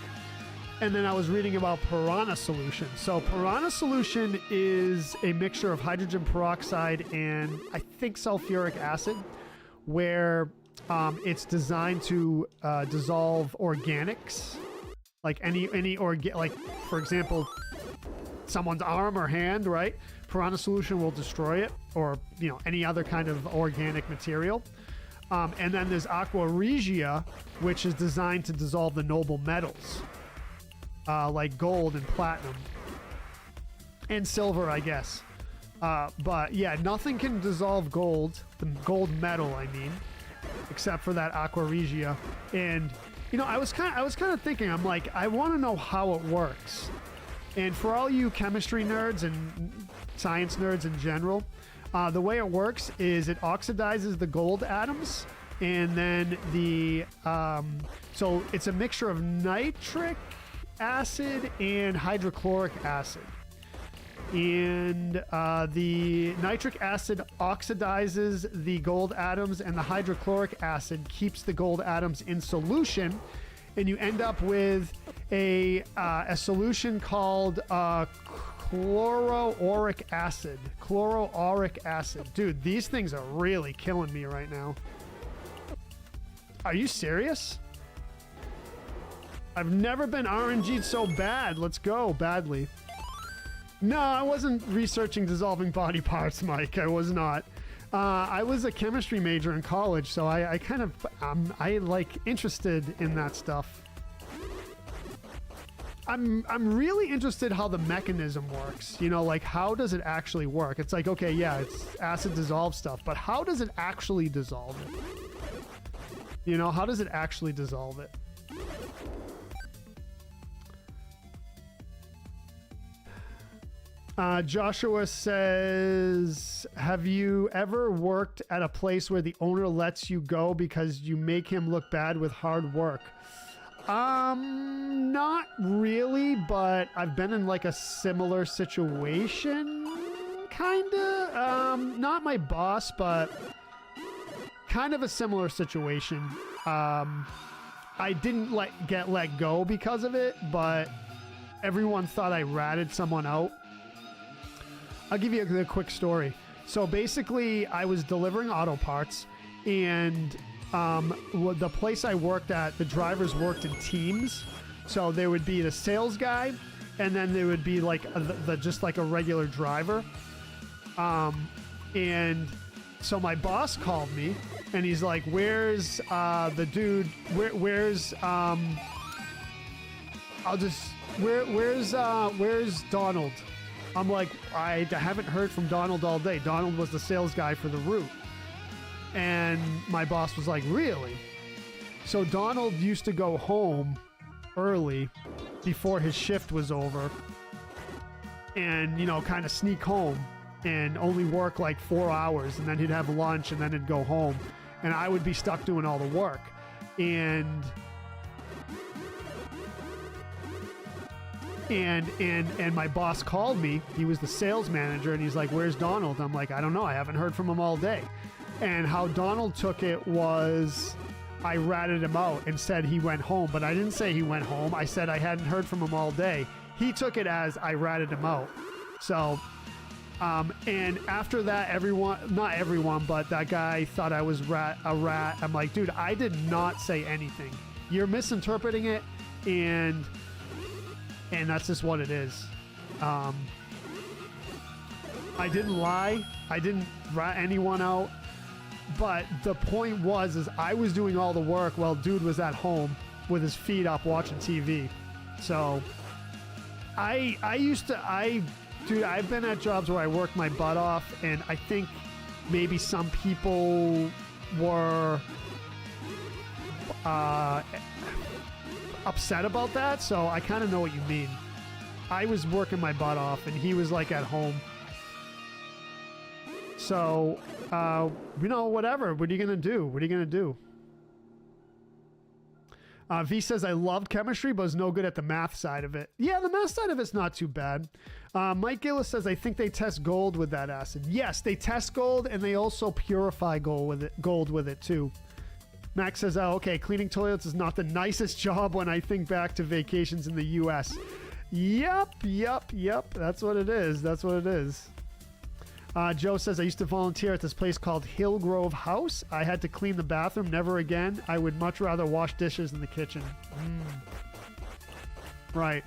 And then I was reading about Piranha Solution. So Piranha Solution is a mixture of hydrogen peroxide and I think sulfuric acid, where it's designed to dissolve organics, like like for example, someone's arm or hand, right? Piranha Solution will destroy it, or any other kind of organic material. And then there's Aqua Regia, which is designed to dissolve the noble metals, like gold and platinum and silver, I guess. But yeah, nothing can dissolve gold, the gold metal, I mean, except for that Aqua Regia. And I was kind of thinking, I'm like, I want to know how it works. And for all you chemistry nerds and science nerds in general, the way it works is it oxidizes the gold atoms, and then so it's a mixture of nitric acid and hydrochloric acid. And the nitric acid oxidizes the gold atoms, and the hydrochloric acid keeps the gold atoms in solution, and you end up with a solution called chloroauric acid. Chloroauric acid. Dude, these things are really killing me right now. Are you serious? I've never been RNG'd so bad. Let's go. Badly. No, I wasn't researching dissolving body parts, Mike. I was not. I was a chemistry major in college, so I kind of, I like interested in that stuff. I'm really interested how the mechanism works. Like how does it actually work? It's like, okay, yeah, it's acid dissolve stuff, but how does it actually dissolve it? How does it actually dissolve it? Joshua says, have you ever worked at a place where the owner lets you go because you make him look bad with hard work? Not really, but I've been in like a similar situation, kinda. Not my boss, but kind of a similar situation. I didn't get let go because of it, but everyone thought I ratted someone out. I'll give you a quick story. So basically, I was delivering auto parts, and the place I worked at, the drivers worked in teams. So there would be the sales guy, and then there would be like just like a regular driver. And so my boss called me, and he's like, "Where's the dude? Where's where's Donald?" I'm like, I haven't heard from Donald all day. Donald was the sales guy for the route. And my boss was like, really? So Donald used to go home early before his shift was over and, kind of sneak home and only work like 4 hours, and then he'd have lunch and then he'd go home. And I would be stuck doing all the work. And my boss called me. He was the sales manager, and he's like, "Where's Donald?" I'm like, "I don't know. I haven't heard from him all day." And how Donald took it was I ratted him out and said he went home, but I didn't say he went home. I said I hadn't heard from him all day. He took it as I ratted him out. So, and after that, not everyone, but that guy thought I was a rat. I'm like, dude, I did not say anything. You're misinterpreting it, and that's just what it is. I didn't lie. I didn't rat anyone out. But the point was I was doing all the work while dude was at home with his feet up watching TV. So dude, I've been at jobs where I worked my butt off, and I think maybe some people were upset about that, so I kind of know what you mean. I was working my butt off, and he was like at home. So, you know, whatever. What are you going to do? What are you going to do? V says, I loved chemistry, but was no good at the math side of it. Yeah, the math side of it's not too bad. Mike Gillis says, I think they test gold with that acid. Yes, they test gold, and they also purify gold with it too. Max says, oh, okay, cleaning toilets is not the nicest job when I think back to vacations in the U.S. Yep. That's what it is. That's what it is. Joe says, I used to volunteer at this place called Hillgrove House. I had to clean the bathroom. Never again. I would much rather wash dishes in the kitchen. Right.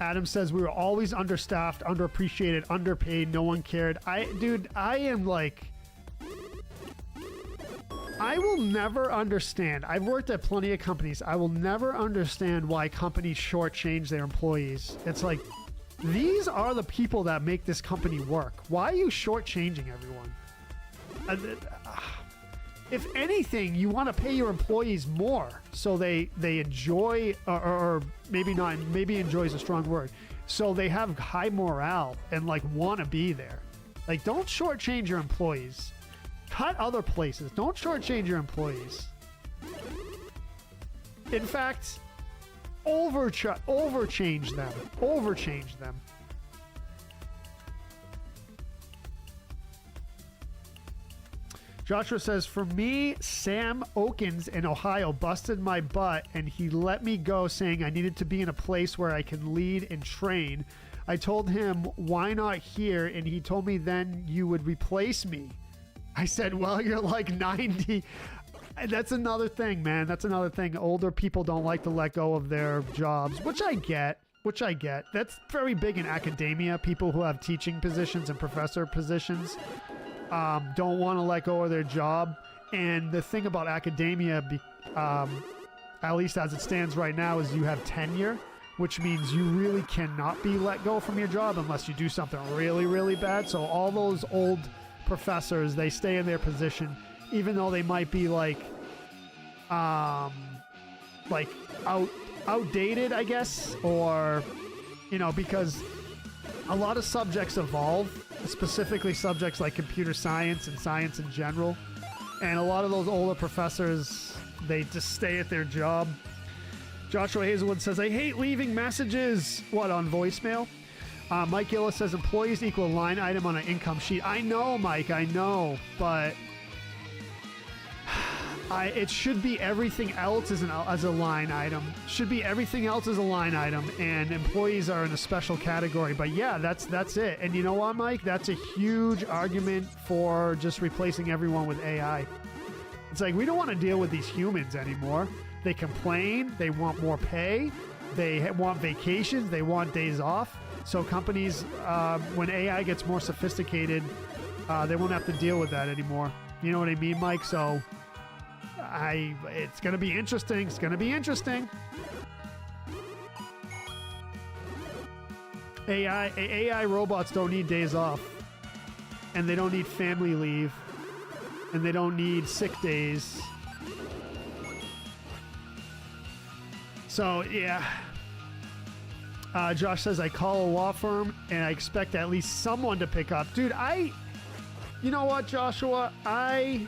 Adam says, we were always understaffed, underappreciated, underpaid. No one cared. Dude, I am like... I will never understand. I've worked at plenty of companies. I will never understand why companies shortchange their employees. It's like, these are the people that make this company work. Why are you shortchanging everyone? If anything, you want to pay your employees more so they enjoy, or maybe not, maybe enjoy is a strong word. So they have high morale and like want to be there. Like, don't shortchange your employees. Cut other places. Don't shortchange your employees. In fact, overchange them. Overchange them. Joshua says, for me, Sam Okins in Ohio busted my butt and he let me go saying I needed to be in a place where I can lead and train. I told him, why not here? And he told me then you would replace me. I said, well, you're like 90. That's another thing, man. That's another thing. Older people don't like to let go of their jobs, which I get. That's very big in academia. People who have teaching positions and professor positions don't want to let go of their job. And the thing about academia, at least as it stands right now, is you have tenure, which means you really cannot be let go from your job unless you do something really, really bad. So all those old professors, they stay in their position even though they might be like outdated, I guess, or because a lot of subjects evolve, specifically subjects like computer science and science in general, and a lot of those older professors, they just stay at their job. Joshua Hazelwood says, I hate leaving messages. What, on voicemail? Mike Gillis says employees equal line item on an income sheet. I know, Mike, I know, but it should be everything else as a line item. Should be everything else as a line item, and employees are in a special category. But yeah, that's it. And you know what, Mike? That's a huge argument for just replacing everyone with AI. It's like, we don't want to deal with these humans anymore. They complain. They want more pay. They want vacations. They want days off. So companies, when AI gets more sophisticated, they won't have to deal with that anymore. You know what I mean, Mike? So it's going to be interesting. It's going to be interesting. AI robots don't need days off, and they don't need family leave, and they don't need sick days. So, yeah. Josh says, I call a law firm and I expect at least someone to pick up. Dude, you know what, Joshua? I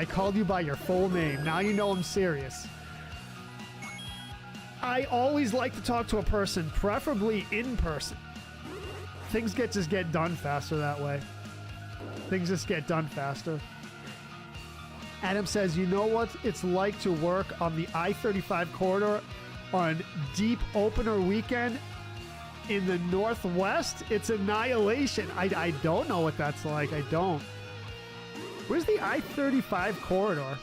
called you by your full name. Now you know I'm serious. I always like to talk to a person, preferably in person. Things just get done faster that way. Things just get done faster. Adam says, you know what it's like to work on the I-35 corridor on deep opener weekend in the Northwest? It's annihilation. I don't know what that's like. I don't. Where's the I-35 corridor?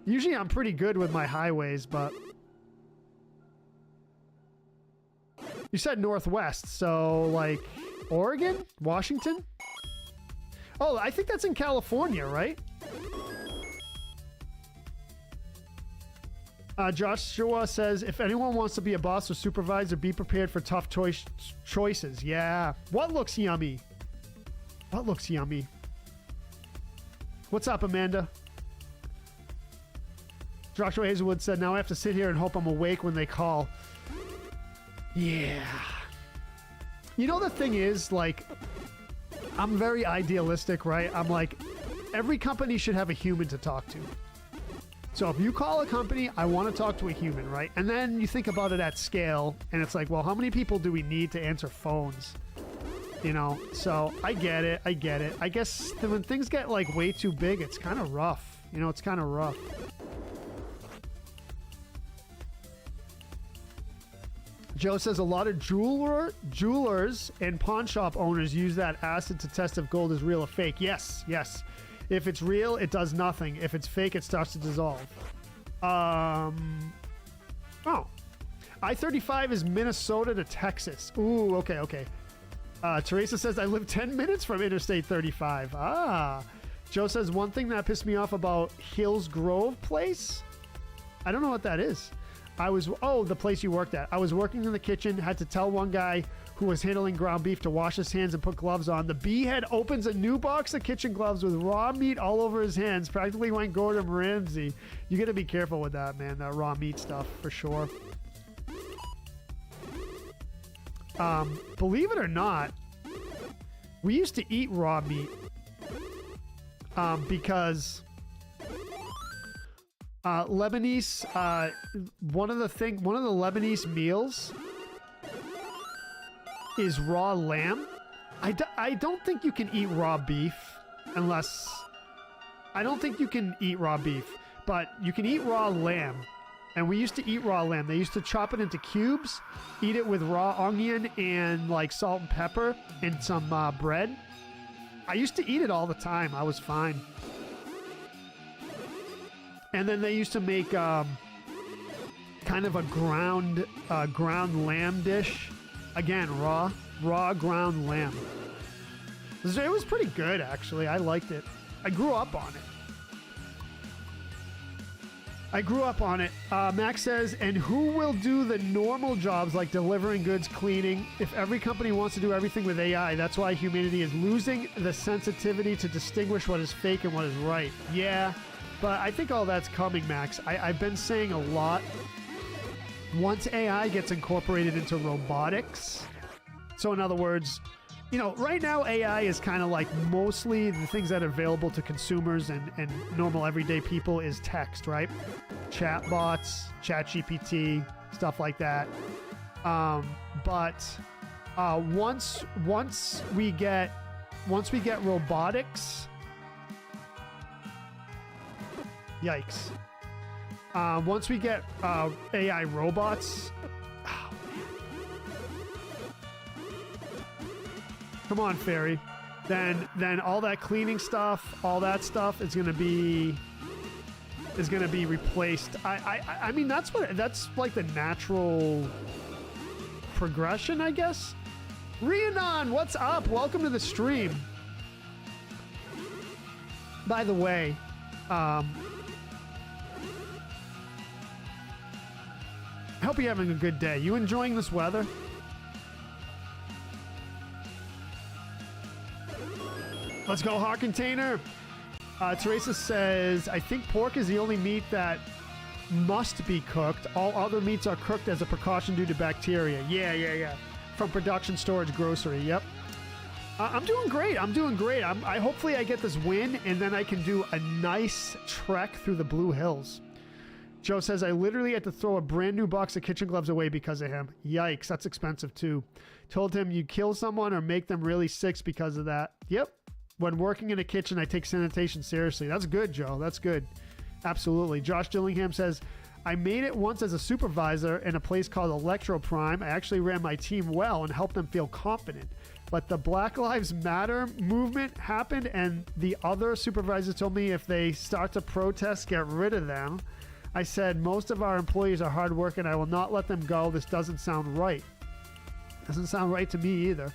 Usually I'm pretty good with my highways, but... You said Northwest, so like Oregon? Washington? Oh, I think that's in California, right? Joshua says, if anyone wants to be a boss or supervisor, be prepared for tough choices. Yeah. What looks yummy? What looks yummy? What's up, Amanda? Joshua Hazelwood said, now I have to sit here and hope I'm awake when they call. Yeah. You know, the thing is, like, I'm very idealistic, right? I'm like, every company should have a human to talk to. So if you call a company, I want to talk to a human, right? And then you think about it at scale, and it's like, well, how many people do we need to answer phones? You know, so I get it. I get it. I guess when things get, like, way too big, it's kind of rough. You know, it's kind of rough. Joe says a lot of jewelers and pawn shop owners use that acid to test if gold is real or fake. Yes, yes. If it's real, it does nothing. If it's fake, it starts to dissolve. Oh. I-35 is Minnesota to Texas. Ooh, okay, okay. Teresa says, I live 10 minutes from Interstate 35. Ah. Joe says, one thing that pissed me off about Hills Grove Place? I don't know what that is. The place you worked at. I was working in the kitchen, had to tell one guy who was handling ground beef to wash his hands and put gloves on. The B-head opens a new box of kitchen gloves with raw meat all over his hands. Practically went Gordon Ramsay. You got to be careful with that, man. That raw meat stuff, for sure. Believe it or not, we used to eat raw meat because... Lebanese, one of the Lebanese meals is raw lamb. I don't think you can eat raw beef unless... I don't think you can eat raw beef, but you can eat raw lamb. And we used to eat raw lamb. They used to chop it into cubes, eat it with raw onion and like salt and pepper and some bread. I used to eat it all the time. I was fine. And then they used to make kind of a ground lamb dish. Again, raw ground lamb. It was pretty good, actually. I liked it. I grew up on it. Max says, and who will do the normal jobs like delivering goods, cleaning? If every company wants to do everything with AI, that's why humanity is losing the sensitivity to distinguish what is fake and what is right. Yeah. But I think all that's coming, Max. I've been saying a lot. Once AI gets incorporated into robotics, so in other words, you know, right now AI is kind of like mostly the things that are available to consumers and normal everyday people is text, right? Chatbots, ChatGPT, stuff like that. But once we get robotics. Yikes. Once we get AI robots... Oh, man. Come on, Fairy. Then all that cleaning stuff, all that stuff is gonna be replaced. I mean, that's like the natural progression, I guess. Rhiannon, what's up? Welcome to the stream. By the way, I hope you're having a good day. You enjoying this weather? Let's go, Hawk Container. Teresa says, I think pork is the only meat that must be cooked. All other meats are cooked as a precaution due to bacteria. Yeah. From production, storage, grocery. Yep. I'm doing great. Hopefully I get this win, and then I can do a nice trek through the Blue Hills. Joe says, I literally had to throw a brand new box of kitchen gloves away because of him. Yikes, that's expensive too. Told him you kill someone or make them really sick because of that. Yep. When working in a kitchen, I take sanitation seriously. That's good, Joe. That's good. Absolutely. Josh Dillingham says, I made it once as a supervisor in a place called Electroprime. I actually ran my team well and helped them feel confident. But the Black Lives Matter movement happened, and the other supervisors told me if they start to protest, get rid of them. I said, most of our employees are hard working. I will not let them go. This doesn't sound right. Doesn't sound right to me either.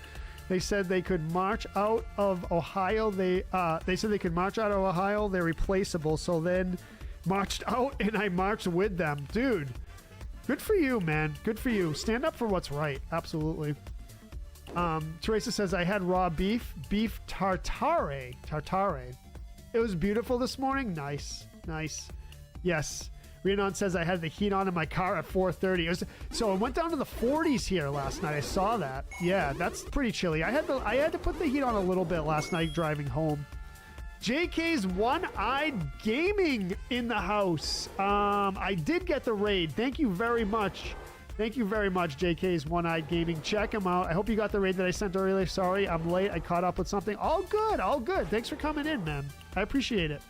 They said they could march out of Ohio. They said they could march out of Ohio. They're replaceable. So then marched out, and I marched with them. Dude, good for you, man. Good for you. Stand up for what's right. Absolutely. Teresa says, I had raw beef tartare. It was beautiful this morning. Nice. Nice. Yes. Rhiannon says I had the heat on in my car at 4:30. So it went down to the 40s here last night. I saw that. Yeah, that's pretty chilly. I had to put the heat on a little bit last night driving home. JK's One-Eyed Gaming in the house. I did get the raid. Thank you very much. Thank you very much, JK's One-Eyed Gaming. Check him out. I hope you got the raid that I sent earlier. Sorry, I'm late. I caught up with something. All good. All good. Thanks for coming in, man. I appreciate it.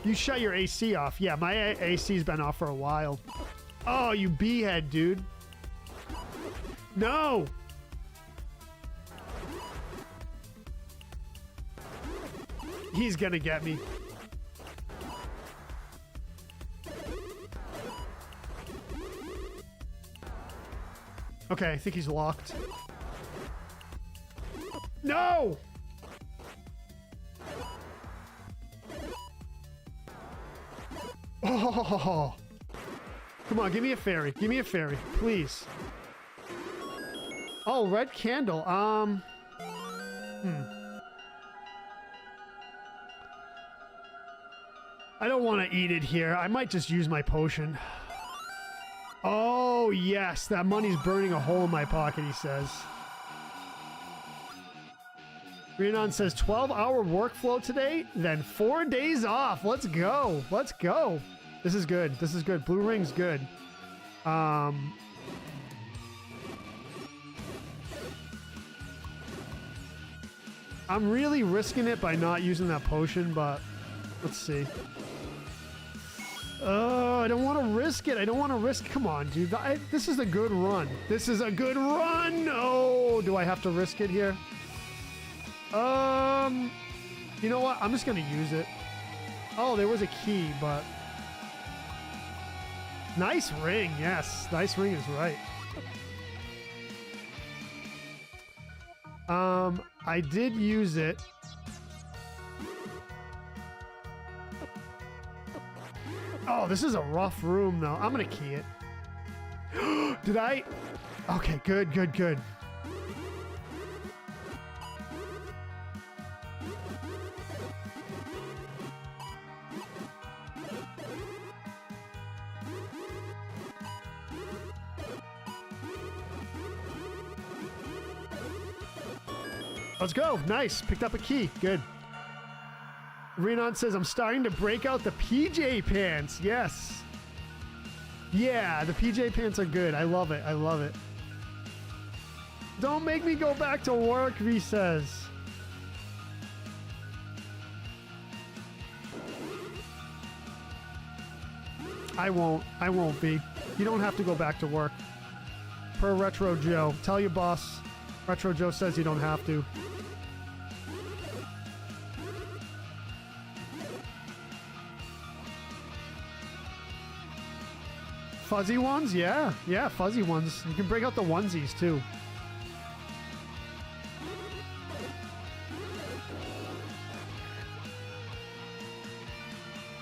You shut your AC off. Yeah, my AC's been off for a while. Oh, you B-head, dude. No! He's gonna get me. Okay, I think he's locked. No! Oh, come on, give me a fairy. Give me a fairy, please. Oh, red candle. I don't want to eat it here. I might just use my potion. Oh, yes, that money's burning a hole in my pocket, he says. Rhiannon says 12-hour workflow today, then 4 days off. Let's go. Let's go. This is good. This is good. Blue ring's good. I'm really risking it by not using that potion, but let's see. I don't want to risk it. I don't want to risk. Come on, dude. This is a good run. This is a good run. Oh, do I have to risk it here? You know what? I'm just going to use it. Oh, there was a key, but... Nice ring, yes. Nice ring is right. I did use it. Oh, this is a rough room, though. I'm going to key it. Did I? Okay, good, good, good. Let's go. Nice. Picked up a key. Good. Rhiannon says, I'm starting to break out the PJ pants. Yes. Yeah, the PJ pants are good. I love it. I love it. Don't make me go back to work, V says. I won't. I won't be. You don't have to go back to work. Per Retro Joe. Tell your boss. Retro Joe says you don't have to. Fuzzy ones? Yeah. Yeah, fuzzy ones. You can break out the onesies, too.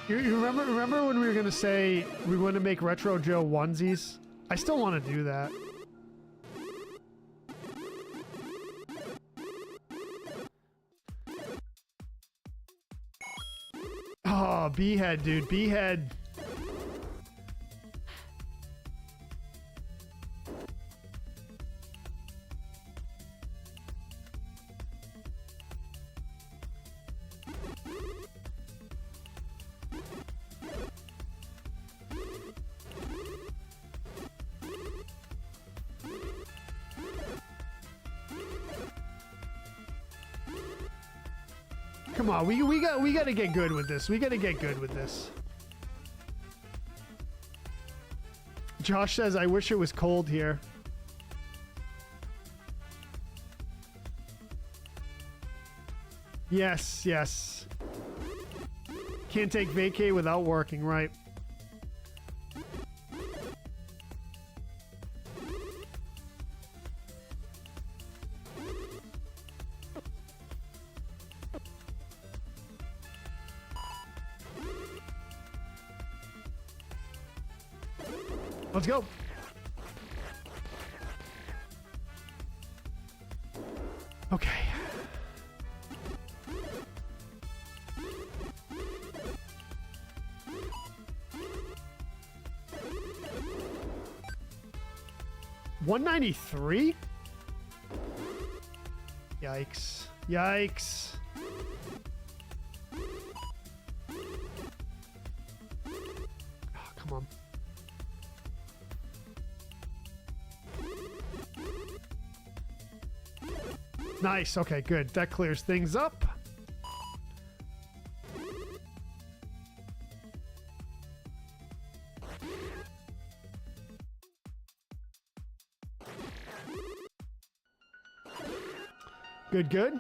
You remember when we were going to say we want to make Retro Joe onesies? I still want to do that. Oh, B-head, dude. B-head. Come on, we got to get good with this. We got to get good with this. Josh says, I wish it was cold here. Yes, yes. Can't take vacay without working, right? Let's go. Okay. 193? Yikes. Yikes. Oh, come on. Nice. Okay, good. That clears things up. Good, good.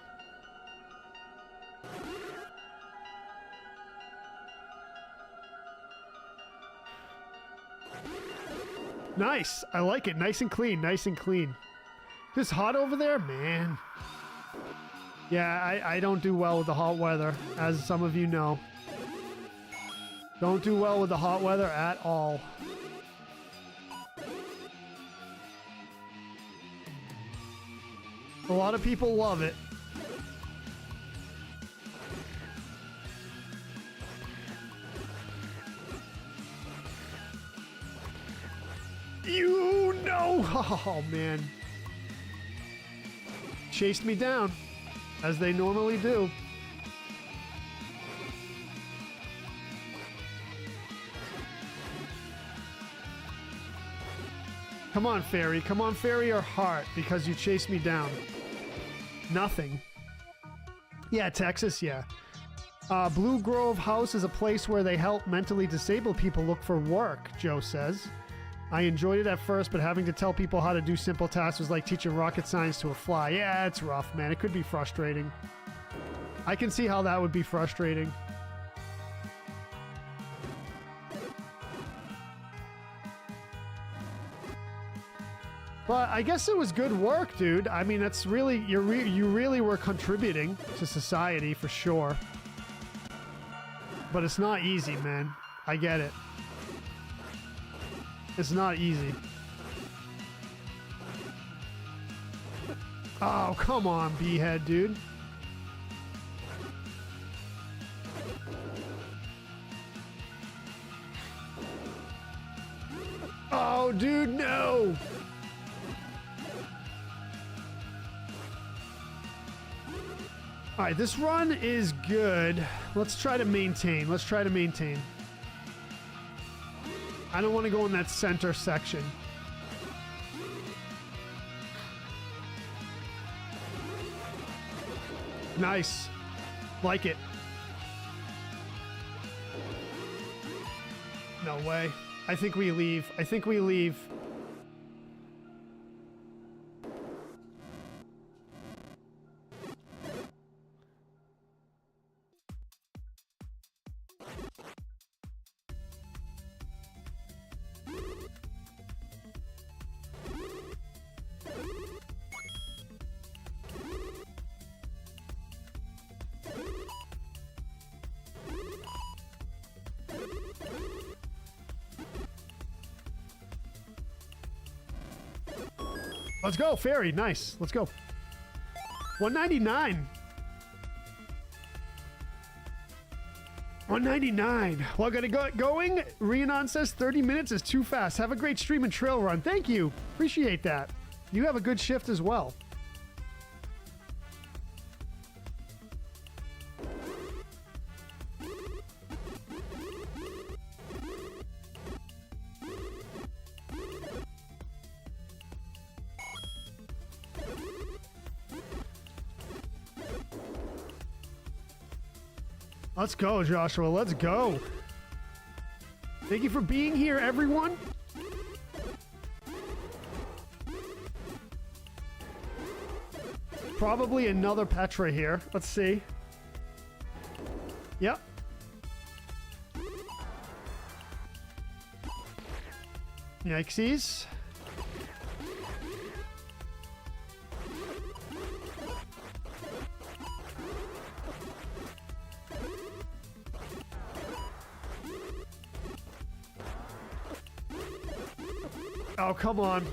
Nice. I like it. Nice and clean. Nice and clean. Just hot over there? Man. Yeah, I don't do well with the hot weather, as some of you know. Don't do well with the hot weather at all. A lot of people love it. You know! Oh, man. Chased me down, as they normally do. Come on, fairy. Come on, fairy or heart, because you chased me down. Nothing. Yeah, Texas, yeah. Blue Grove House is a place where they help mentally disabled people look for work, Joe says. I enjoyed it at first, but having to tell people how to do simple tasks was like teaching rocket science to a fly. Yeah, it's rough, man. It could be frustrating. I can see how that would be frustrating. But I guess it was good work, dude. I mean, that's really, you really were contributing to society for sure. But it's not easy, man. I get it. It's not easy. Oh, come on, B-head, dude. Oh, dude, no! Alright, this run is good. Let's try to maintain. Let's try to maintain. I don't want to go in that center section. Nice. Like it. No way. I think we leave. I think we leave. Let's go, fairy. Nice. Let's go. 199. 199. Well, I gotta get going. Rhiannon says 30 minutes is too fast. Have a great stream and trail run. Thank you. Appreciate that. You have a good shift as well. Let's go, Joshua. Let's go. Thank you for being here, everyone. Probably another Petra here. Let's see. Yep. Yikesies. Oh, come on.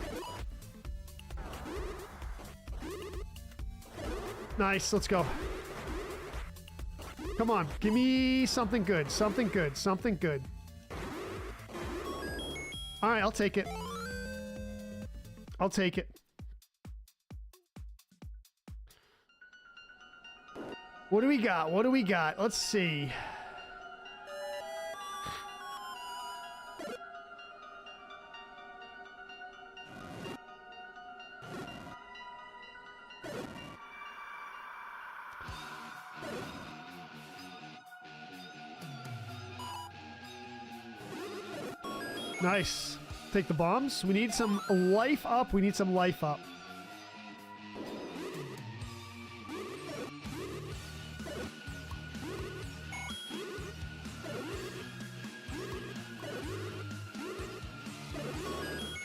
Nice, let's go. Come on, give me something good, something good, something good. All right, I'll take it. I'll take it. What do we got? What do we got? Let's see. Nice. Take the bombs. We need some life up. We need some life up.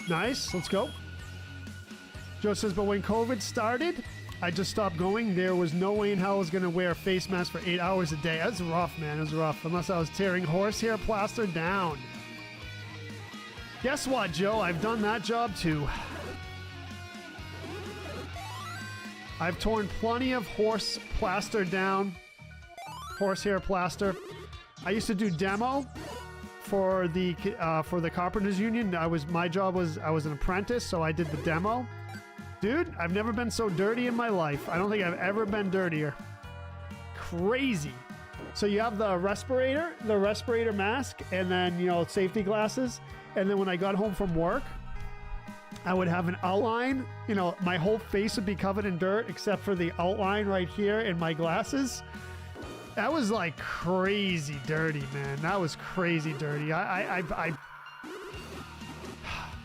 Nice. Let's go. Joe says, but when COVID started, I just stopped going. There was no way in hell I was going to wear a face mask for 8 hours a day. That's rough, man. It was rough. Unless I was tearing horsehair plaster down. Guess what, Joe? I've done that job too. I've torn plenty of horse plaster down. Horsehair plaster. I used to do demo for the Carpenters Union. My job was I was an apprentice, so I did the demo. Dude, I've never been so dirty in my life. I don't think I've ever been dirtier. Crazy. So you have the respirator mask, and then, you know, safety glasses. And then when I got home from work, I would have an outline. You know, my whole face would be covered in dirt except for the outline right here in my glasses. That was like crazy dirty, man. That was crazy dirty. I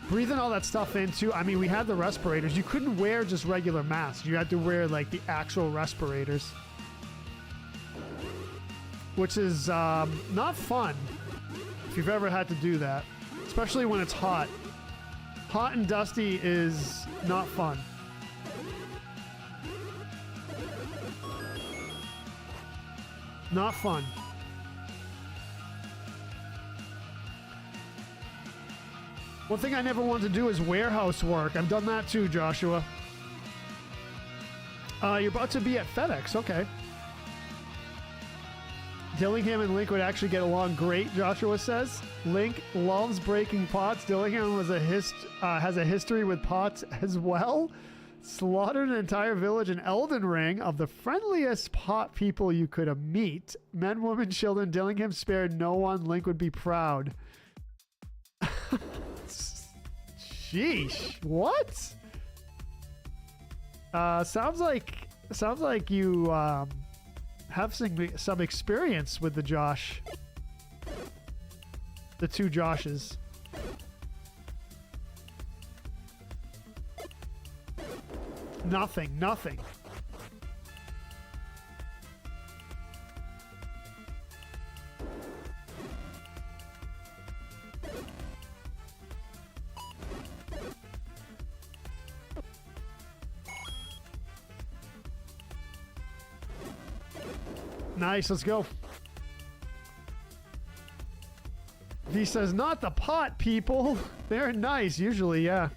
breathing all that stuff in too. I mean, we had the respirators. You couldn't wear just regular masks. You had to wear like the actual respirators, which is not fun if you've ever had to do that, especially when it's hot. Hot and dusty is not fun. Not fun. One thing I never wanted to do is warehouse work. I've done that too, Joshua. You're about to be at FedEx. Okay. Dillingham and Link would actually get along great, Joshua says. Link loves breaking pots. Dillingham has a history with pots as well. Slaughtered an entire village in Elden Ring of the friendliest pot people you could meet. Men, women, children. Dillingham spared no one. Link would be proud. Sheesh. What? Sounds like you have some experience with the Josh. The two Joshes. Nothing. Nice, let's go. He says, not the pot people. They're nice, usually, yeah.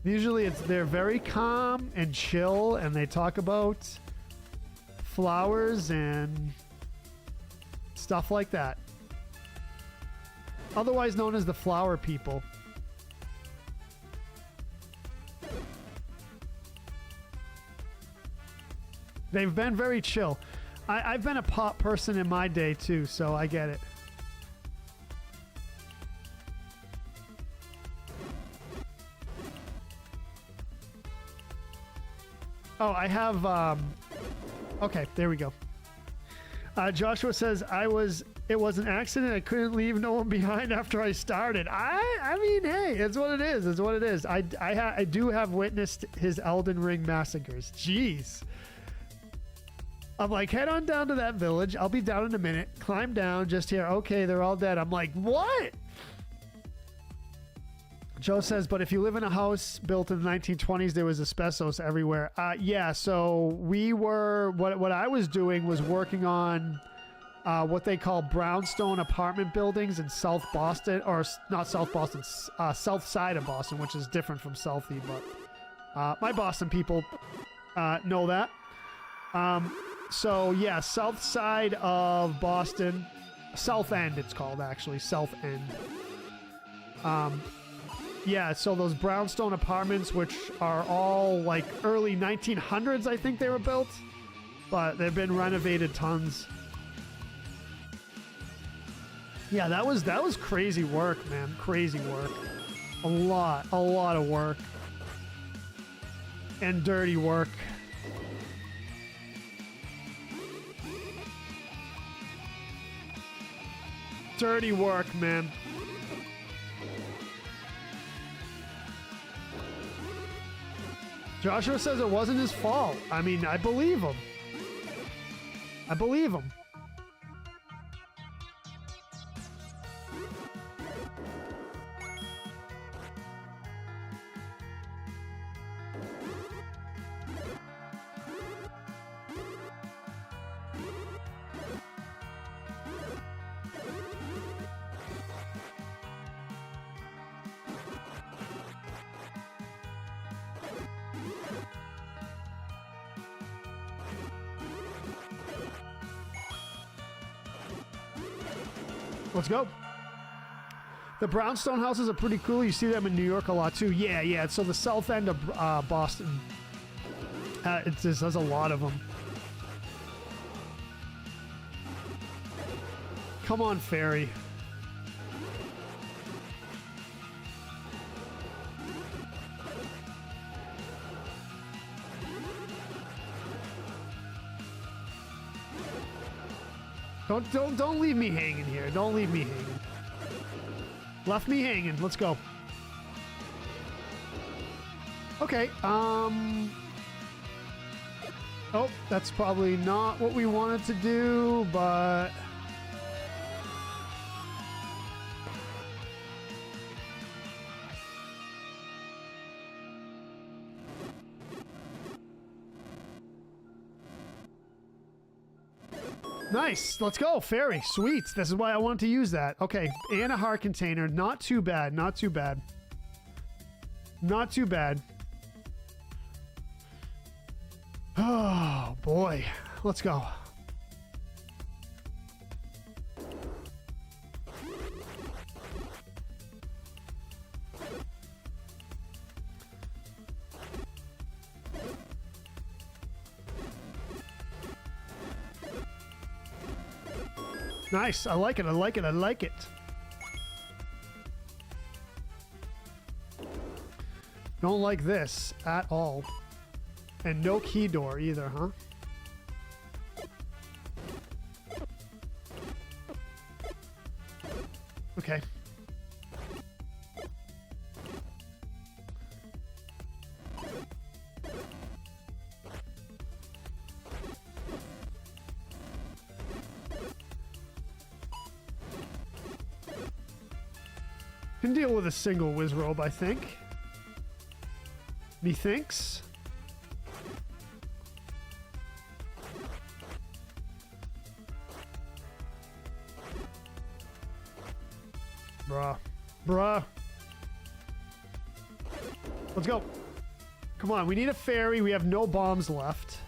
Usually they're very calm and chill, and they talk about flowers and stuff like that. Otherwise known as the flower people. They've been very chill. I've been a pot person in my day too, so I get it. Oh, I have, okay, there we go. Joshua says, it was an accident. I couldn't leave no one behind after I started. I mean, hey, it's what it is. It's what it is. I do have witnessed his Elden Ring massacres. Jeez. I'm like, head on down to that village. I'll be down in a minute. Climb down, just here. Okay, they're all dead. I'm like, what? Joe says, but if you live in a house built in the 1920s, there was asbestos everywhere. Yeah, so we were, what I was doing was working on what they call brownstone apartment buildings in South Boston, or not South Boston, south side of Boston, which is different from Southie, but my Boston people know that. So yeah, south side of Boston, South End it's called actually, South End. Yeah, so those brownstone apartments, which are all like early 1900s, I think they were built, but they've been renovated tons. Yeah, that was crazy work, man. Crazy work. A lot of work. And dirty work. Dirty work, man. Joshua says it wasn't his fault. I mean, I believe him. I believe him. Let's go. The brownstone houses are pretty cool. You see them in New York a lot too. Yeah. So the south end of Boston, it just has a lot of them. Come on, Fairy. Don't leave me hanging here. Don't leave me hanging. Left me hanging. Let's go. Okay. Oh, that's probably not what we wanted to do, but nice. Let's go. Fairy. Sweet. This is why I wanted to use that. Okay. And a heart container. Not too bad. Not too bad. Not too bad. Oh, boy. Let's go. Nice. I like it. I like it. I like it. Don't like this at all. And no key door either, huh? Okay. Can deal with a single whiz robe, I think. Methinks. Bruh. Let's go. Come on, we need a fairy. We have no bombs left.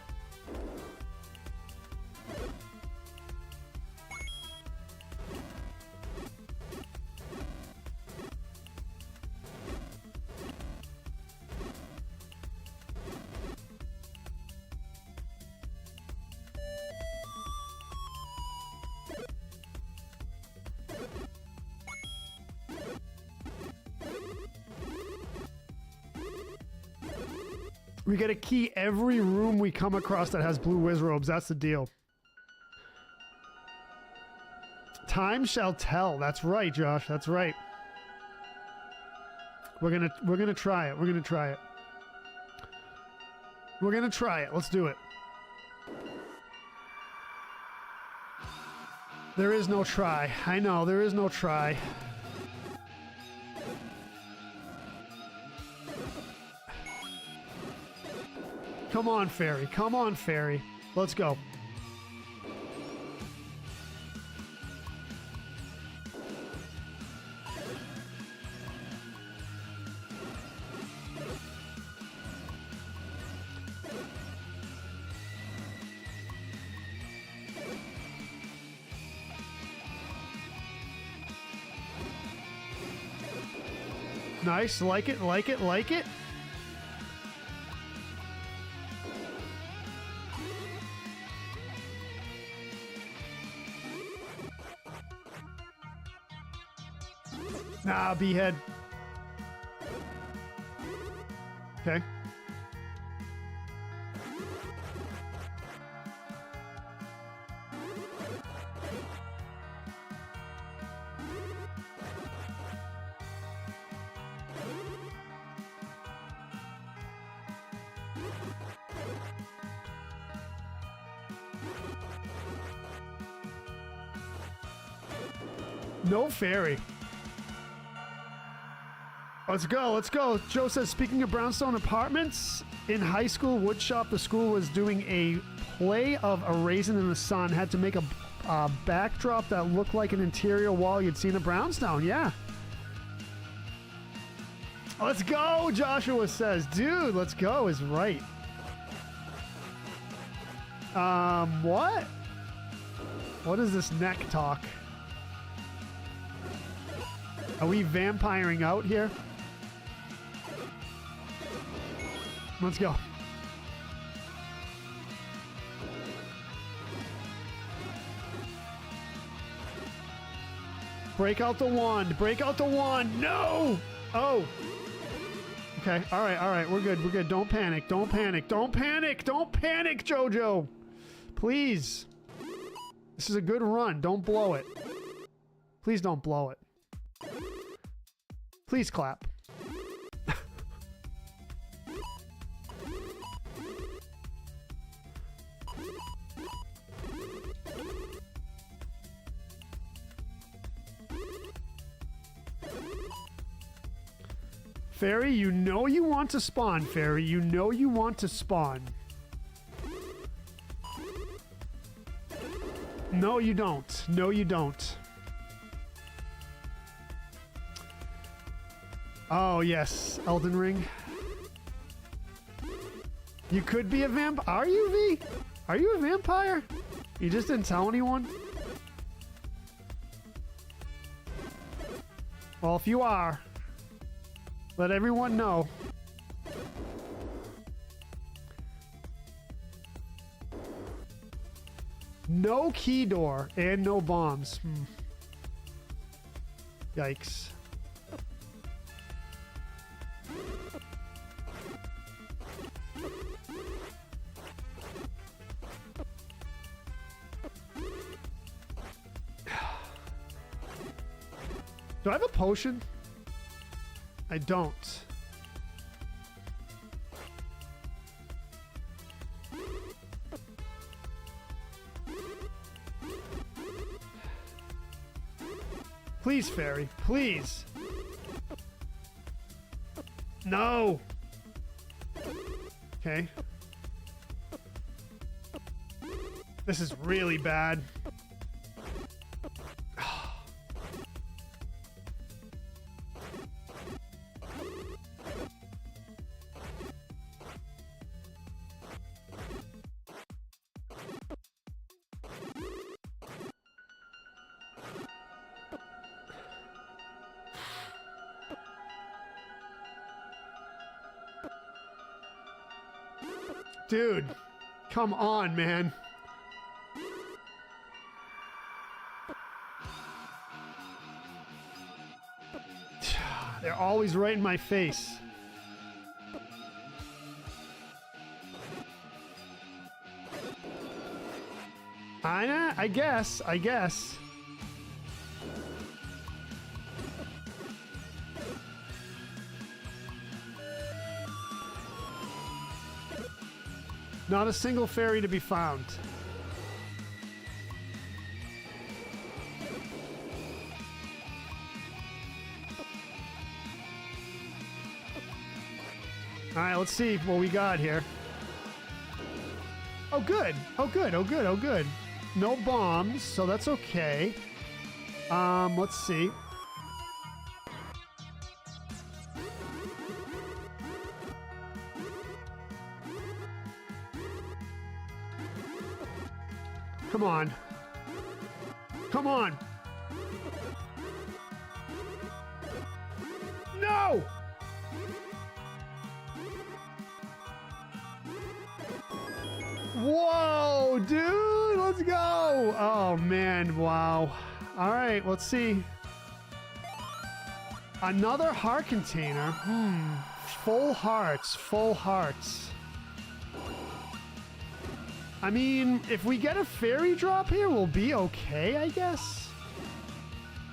We gotta key every room we come across that has blue whiz robes. That's the deal. Time shall tell. That's right, Josh. That's right. We're gonna try it. We're gonna try it. We're gonna try it. Let's do it. There is no try. I know, there is no try. Come on, fairy. Come on, fairy. Let's go. Nice. Like it, like it, like it. Nah, behead. Okay. No fairy. Let's go, let's go. Joe says, speaking of brownstone apartments, in high school woodshop, the school was doing a play of A Raisin in the Sun. Had to make a backdrop that looked like an interior wall you'd seen a brownstone. Yeah. Let's go, Joshua says. Dude, let's go is right. What? What is this neck talk? Are we vampiring out here? Let's go. Break out the wand. Break out the wand. No! Oh. Okay. All right. All right. We're good. We're good. Don't panic. Don't panic. Don't panic. Don't panic, Jojo. Please. This is a good run. Don't blow it. Please don't blow it. Please clap. Fairy, you know you want to spawn, Fairy. You know you want to spawn. No, you don't. No, you don't. Oh, yes. Elden Ring. You could be a vampire. Are you, V? Are you a vampire? You just didn't tell anyone? Well, if you are, let everyone know. No key door and no bombs. Yikes. Do I have a potion? I don't. Please, Fairy. Please. No. Okay. This is really bad. Dude, come on, man. They're always right in my face. I guess. Not a single fairy to be found. All right, let's see what we got here. Oh, good. Oh, good. Oh, good. Oh, good. No bombs, so that's okay. Let's see. Come on. Come on. No! go! Whoa, dude, let's go. Oh, man, wow. All right, let's see. Another heart container. Full hearts, full hearts. I mean, if we get a fairy drop here, we'll be okay, I guess.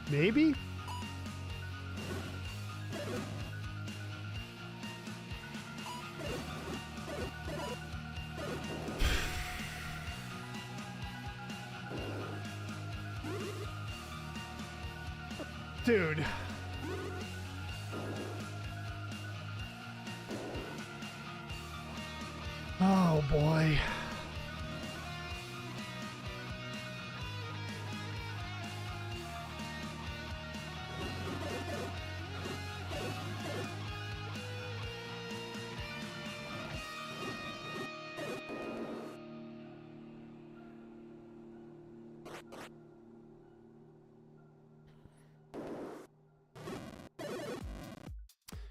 Maybe. Dude. Oh, boy.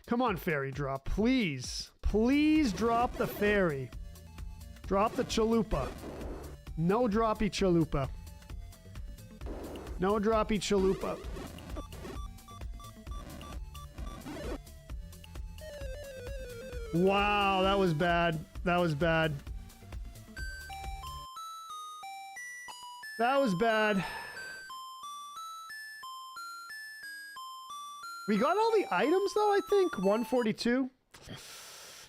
Come on, fairy drop. Please. Please drop the fairy. Drop the chalupa. No droppy chalupa. No droppy chalupa. Wow, that was bad. That was bad. That was bad. We got all the items, though, I think. 142.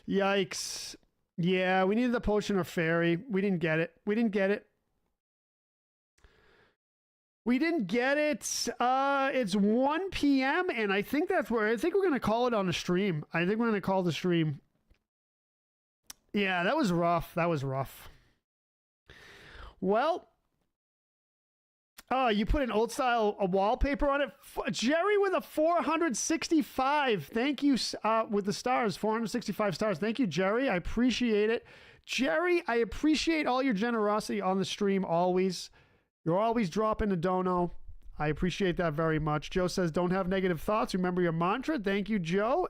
Yikes. Yeah, we needed the potion or fairy. We didn't get it. We didn't get it. We didn't get it. It's 1 p.m. and I think that's where... I think we're going to call it on the stream. I think we're going to call the stream. Yeah, that was rough. That was rough. Well... Oh, you put an old style wallpaper on it. Jerry with a 465. Thank you with the stars. 465 stars. Thank you, Jerry. I appreciate it. Jerry, I appreciate all your generosity on the stream always. You're always dropping a dono. I appreciate that very much. Joe says, don't have negative thoughts. Remember your mantra. Thank you, Joe.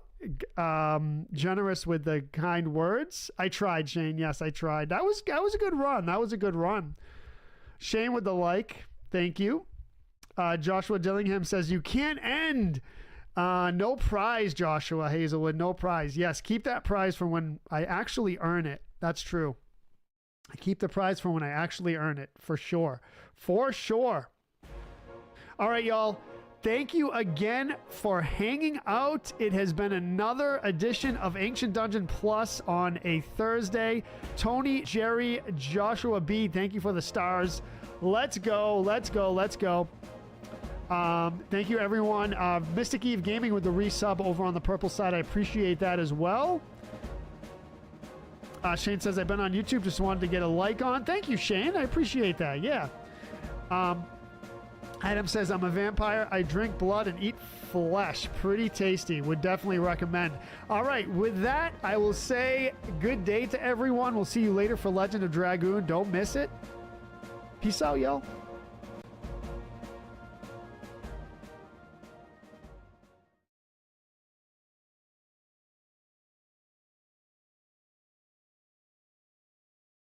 Generous with the kind words. I tried, Shane. Yes, I tried. That was a good run. That was a good run. Shane with the like. Thank you. Joshua Dillingham says, you can't end. No prize, Joshua Hazelwood. No prize. Yes, keep that prize for when I actually earn it. That's true. I keep the prize for when I actually earn it. For sure. For sure. All right, y'all. Thank you again for hanging out. It has been another edition of Ancient Dungeon Plus on a Thursday. Tony, Jerry, Joshua B., thank you for the stars. Let's go. Let's go. Let's go. Thank you, everyone. Mystic Eve Gaming with the resub over on the purple side. I appreciate that as well. Shane says, I've been on YouTube. Just wanted to get a like on. Thank you, Shane. I appreciate that. Yeah. Adam says, I'm a vampire. I drink blood and eat flesh. Pretty tasty. Would definitely recommend. All right. With that, I will say good day to everyone. We'll see you later for Legend of Dragoon. Don't miss it. Peace out, y'all.